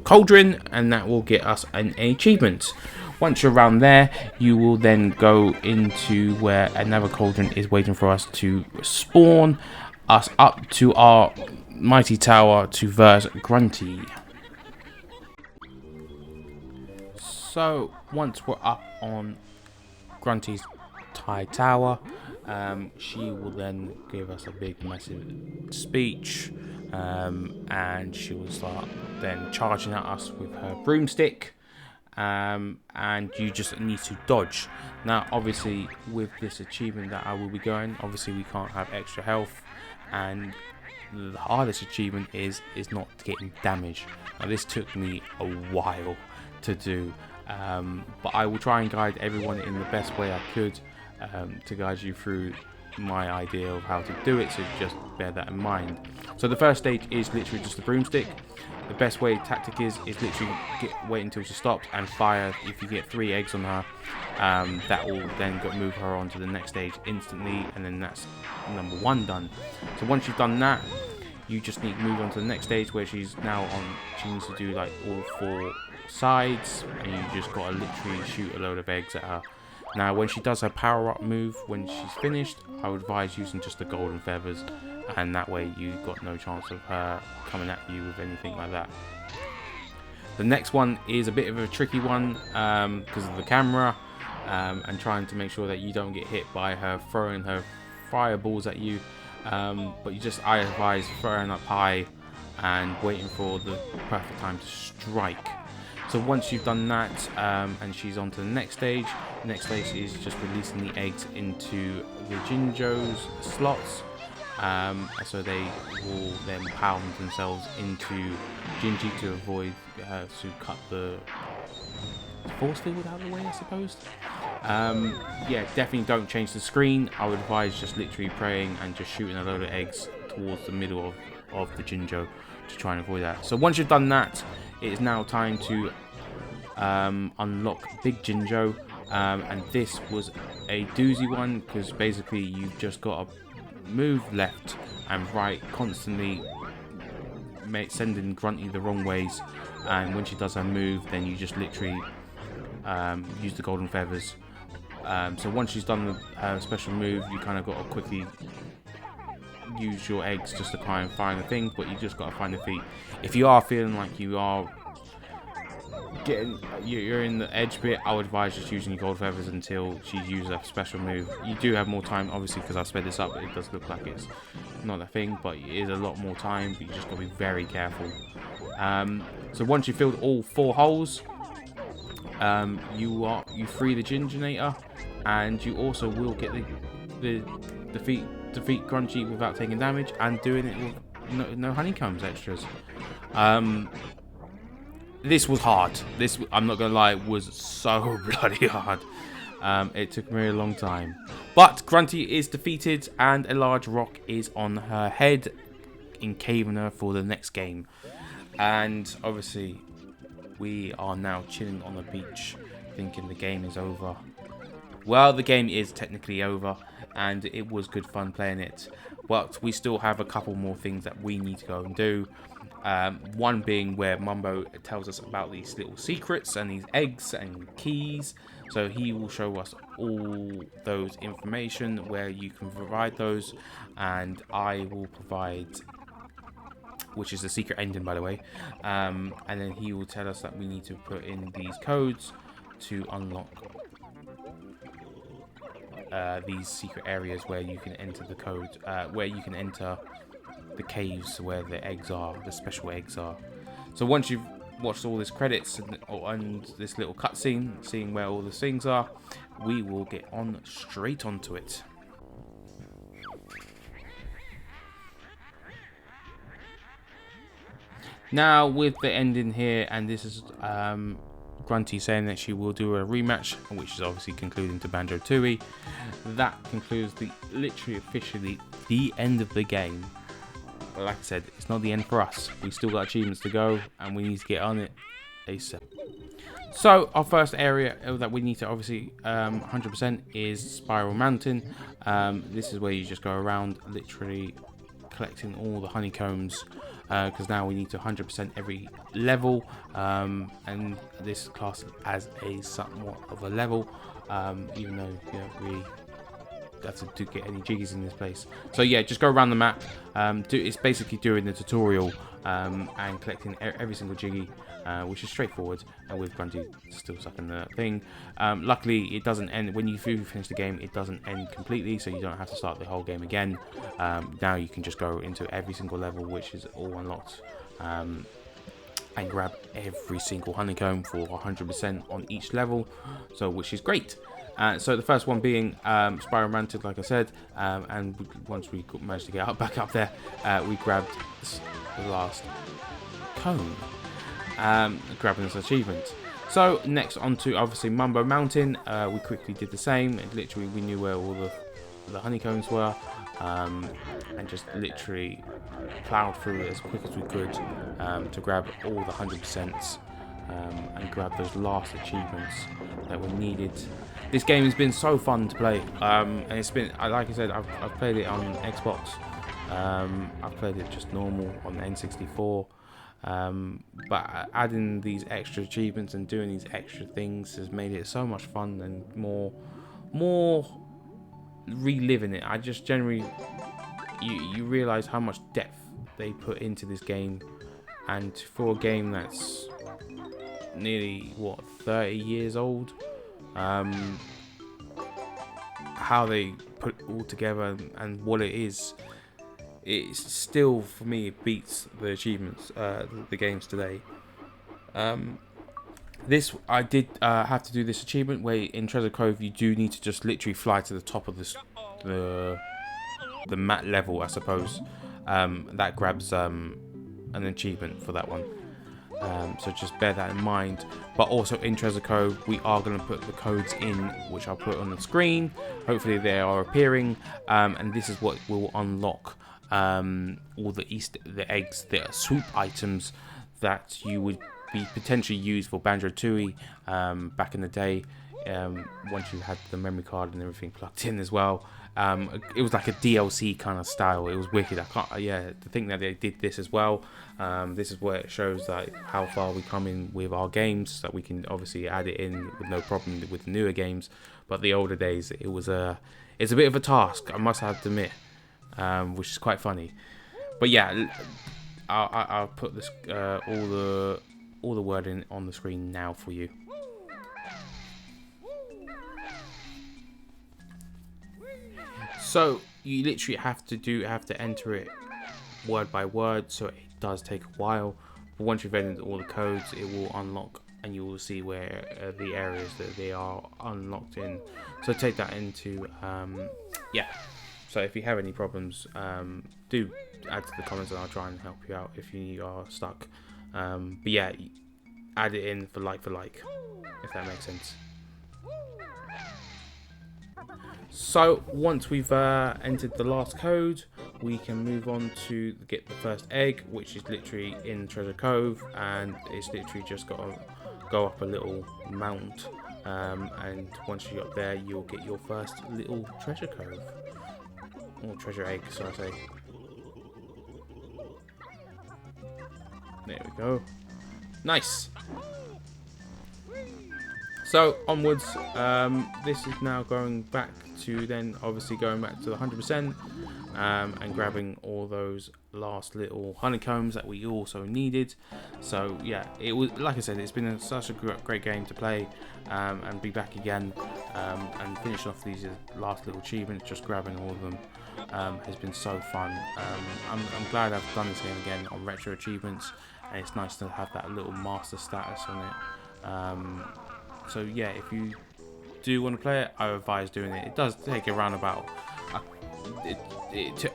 cauldron, and that will get us an achievement. Once you're around there, you will then go into where another cauldron is waiting for us to spawn us up to our mighty tower to verse Grunty. So once we're up on Grunty's high tower, She will then give us a big massive speech, and she will start then charging at us with her broomstick, and you just need to dodge. Now obviously with this achievement that I will be going, obviously we can't have extra health, and the hardest achievement is not getting damaged. Now this took me a while to do, but I will try and guide everyone in the best way I could, to guide you through my idea of how to do it, so just bear that in mind. So the first stage is literally just the broomstick. The best way tactic is literally wait until she stops and fire. If you get 3 eggs on her, that will then move her on to the next stage instantly, and then that's number 1 done. So once you've done that, you just need to move on to the next stage where she's now on. She needs to do like all 4 sides, and you just gotta literally shoot a load of eggs at her. Now when she does her power up move, when she's finished, I would advise using just the golden feathers, and that way you've got no chance of her coming at you with anything like that. The next one is a bit of a tricky one, because of the camera, and trying to make sure that you don't get hit by her throwing her fireballs at you, but I advise throwing up high and waiting for the perfect time to strike. So once you've done that, and she's on to the next stage is just releasing the eggs into the Jinjo's slots, so they will then pound themselves into Gingy to avoid to cut the force field out of the way, I suppose. Yeah, definitely don't change the screen. I would advise just literally praying and just shooting a load of eggs towards the middle of the Jinjo to try and avoid that. So once you've done that, it is now time to unlock Big Jinjo, and this was a doozy one, because basically you've just got to move left and right constantly, sending Grunty the wrong ways, and when she does her move, then you just literally use the golden feathers. So once she's done her special move, you kind of got to quickly use your eggs just to try and find the thing, but you just got to find the feet. If you are feeling like you are you're in the edge bit, I would advise just using your gold feathers until she's used a special move. You do have more time, obviously, because I sped this up. It does look like it's not a thing, but it is a lot more time, but you just got to be very careful. So once you've filled all 4 holes, you free the Ginginator, and you also will get the defeat Grungy without taking damage, and doing it with no honeycombs extras. This was hard. This, I'm not gonna lie, was so bloody hard. It took me a long time, but Grunty is defeated, and a large rock is on her head, encaving her for the next game. And obviously, we are now chilling on the beach, thinking the game is over. Well, the game is technically over, and it was good fun playing it, but we still have a couple more things that we need to go and do. One being where Mumbo tells us about these little secrets and these eggs and keys. So he will show us all those information where you can provide those, and I will provide, which is the secret ending, by the way. And then he will tell us that we need to put in these codes to unlock these secret areas where you can enter the code, where you can enter the caves where the eggs are, the special eggs are. So once you've watched all this credits and this little cutscene, seeing where all the things are, we will get on straight onto it. Now with the ending here, and this is Grunty saying that she will do a rematch, which is obviously concluding to Banjo Tooie. That concludes literally officially the end of the game. But like I said, it's not the end for us. We still got achievements to go, and we need to get on it ASAP. So our first area that we need to obviously 100% is Spiral Mountain. This is where you just go around literally collecting all the honeycombs, because now we need to 100% every level, and this class as a somewhat of a level, even though you don't really have to get any jiggies in this place. So yeah, just go around the map. It's basically doing the tutorial, and collecting every single jiggy, which is straightforward, and with Grundy still stuck in the thing. Luckily, it doesn't end when you finish the game. It doesn't end completely, so you don't have to start the whole game again. Now you can just go into every single level, which is all unlocked, and grab every single honeycomb for 100% on each level, so which is great. So the first one being Spiral Mantic, like I said, and once we managed to get back up there, we grabbed the last cone, grabbing this achievement. So next on to obviously Mumbo Mountain. We quickly did the same. Literally, we knew where all the honeycombs were, and just literally plowed through it as quick as we could to grab all the 100%, and grab those last achievements that were needed. This game has been so fun to play, and it's been, like I said, I've played it on Xbox, I've played it just normal on N64, but adding these extra achievements and doing these extra things has made it so much fun and more reliving it. I just generally, you realise how much depth they put into this game, and for a game that's nearly 30 years old, how they put it all together and what it is, it's still, for me, it beats the achievements, the games today. This, I did have to do this achievement where in Treasure Cove you do need to just literally fly to the top of the mat level, I suppose. That grabs an achievement for that one. So just bear that in mind. But also in Treasure Cove, we are going to put the codes in, which I'll put on the screen. Hopefully they are appearing, and this is what will unlock all the eggs, the swoop items that you would be potentially used for Banjo Kazooie back in the day. Once you had the memory card and everything plugged in as well. It was like a DLC kind of style. It was wicked. To think that they did this as well. This is where it shows like how far we come in with our games. That we can obviously add it in with no problem with the newer games. But the older days, it's a bit of a task, I must have to admit, which is quite funny. But yeah, I'll put this all the wording on the screen now for you. So you literally have to enter it word by word, so it does take a while. But once you've entered all the codes, it will unlock, and you will see where the areas that they are unlocked in. So take that into So if you have any problems, do add to the comments, and I'll try and help you out if you are stuck. But yeah, add it in for like, if that makes sense. So once we've entered the last code, we can move on to get the first egg, which is literally in Treasure Cove, and it's literally just got to go up a little mount, and once you're up there, you'll get your first little treasure cove, or treasure egg, so I say. There we go. Nice. So onwards, this is now going back to then obviously going back to the 100%, and grabbing all those last little honeycombs that we also needed. So yeah, it was, like I said, it's been such a great game to play, and be back again, and finish off these last little achievements, just grabbing all of them. Has been so fun. I'm glad I've done this game again on Retro Achievements, and it's nice to have that little master status on it. So yeah, if you do want to play it, I advise doing it. It does take around about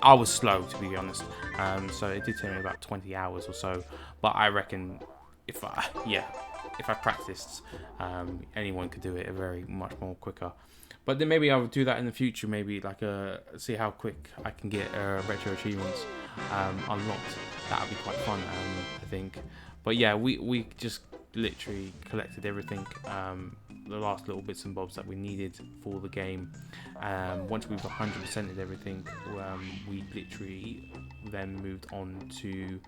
I was slow, to be honest, so it did take me about 20 hours or so, but I reckon if I practiced, anyone could do it very much more quicker. But then maybe I would do that in the future, maybe like see how quick I can get Retro Achievements unlocked. That would be quite fun, I think. But yeah, we just literally collected everything, the last little bits and bobs that we needed for the game. Once we've 100%ed everything, we literally then moved on to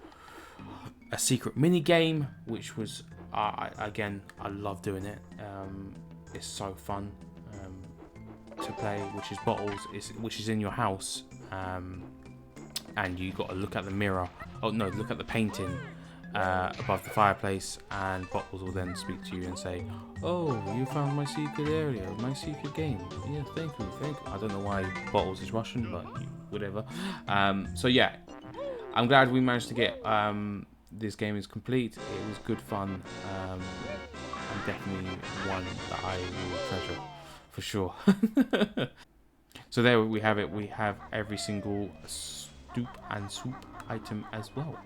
a secret mini game, which was again, I love doing it. It's so fun to play, which is bottles, which is in your house, and you got to look at the mirror. Oh no, look at the painting. above the fireplace, and Bottles will then speak to you and say, "Oh, you found my secret area, my secret game. Yeah, thank you, thank you." I don't know why Bottles is Russian, but whatever. So yeah, I'm glad we managed to get this game is complete. It was good fun, and definitely one that I will treasure for sure. So there we have it. We have every single stoop and soup item as well.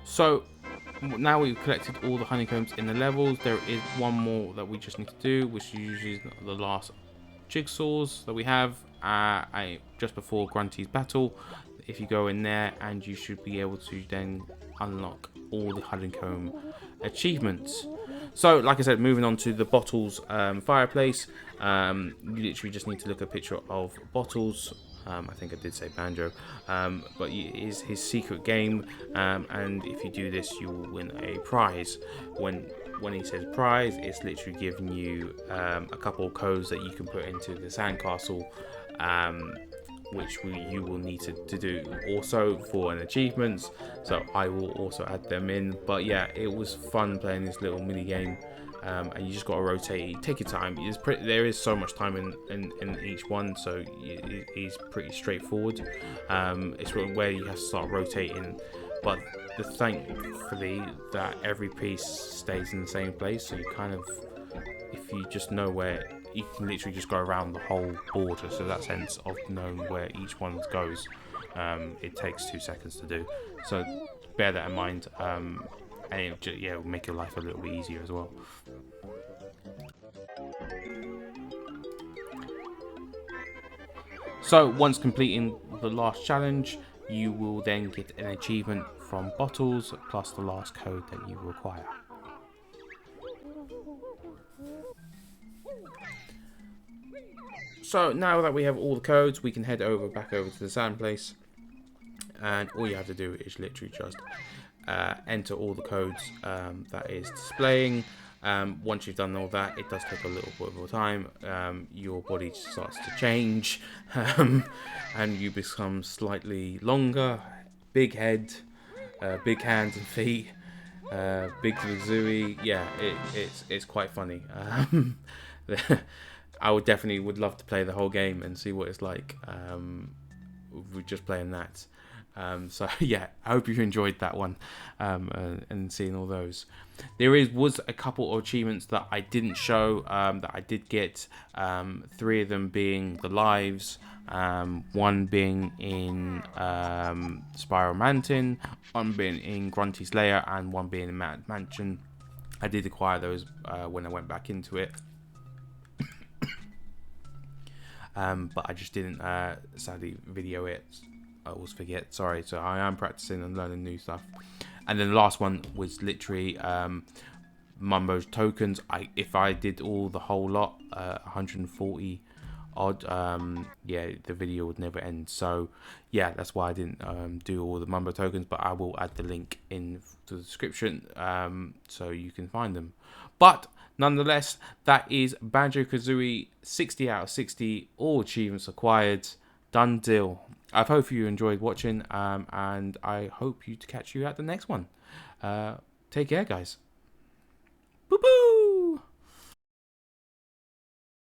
So now we've collected all the honeycombs in the levels. There is one more that we just need to do, which is usually the last jigsaws that we have just before Grunty's battle. If you go in there, and you should be able to then unlock all the honeycomb achievements. So like I said, moving on to the Bottles fireplace, you literally just need to look at a picture of Bottles. I think I did say Banjo, but it is his secret game, and if you do this, you will win a prize. When he says prize, it's literally giving you a couple of codes that you can put into the sandcastle, which you will need to do also for an achievements. So I will also add them in. But yeah, it was fun playing this little mini game. And you just got to rotate. Take your time. There is so much time in each one, so it is pretty straightforward. It's where you have to start rotating, but thankfully that every piece stays in the same place. So you kind of, if you just know where, you can literally just go around the whole board. So that sense of knowing where each one goes, it takes 2 seconds to do. So bear that in mind. And it'll make your life a little bit easier as well. So once completing the last challenge, you will then get an achievement from Bottles plus the last code that you require. So now that we have all the codes, we can head back over to the sand place, and all you have to do is literally just enter all the codes that is displaying. Once you've done all that, it does take a little bit of time. Your body starts to change, and you become slightly longer, big head, big hands and feet, big Kazooie. Yeah, it's quite funny. I would love to play the whole game and see what it's like with just playing that. So yeah, I hope you enjoyed that one, and seeing all those. There was a couple of achievements that I didn't show, that I did get, 3 of them being the lives, one being in Spiral Mountain, one being in Grunty's Lair, and one being in Mansion. I did acquire those when I went back into it. But I just didn't sadly video it. I always forget, sorry. So I am practicing and learning new stuff. And then the last one was literally Mumbo's tokens. If I did the whole lot, 140 odd, yeah, the video would never end. So yeah, that's why I didn't do all the Mumbo tokens, but I will add the link in the description, so you can find them. But nonetheless, that is Banjo Kazooie 60 out of 60, all achievements acquired, done deal. I hope you enjoyed watching, and I hope to catch you at the next one. Take care, guys. Boo boo!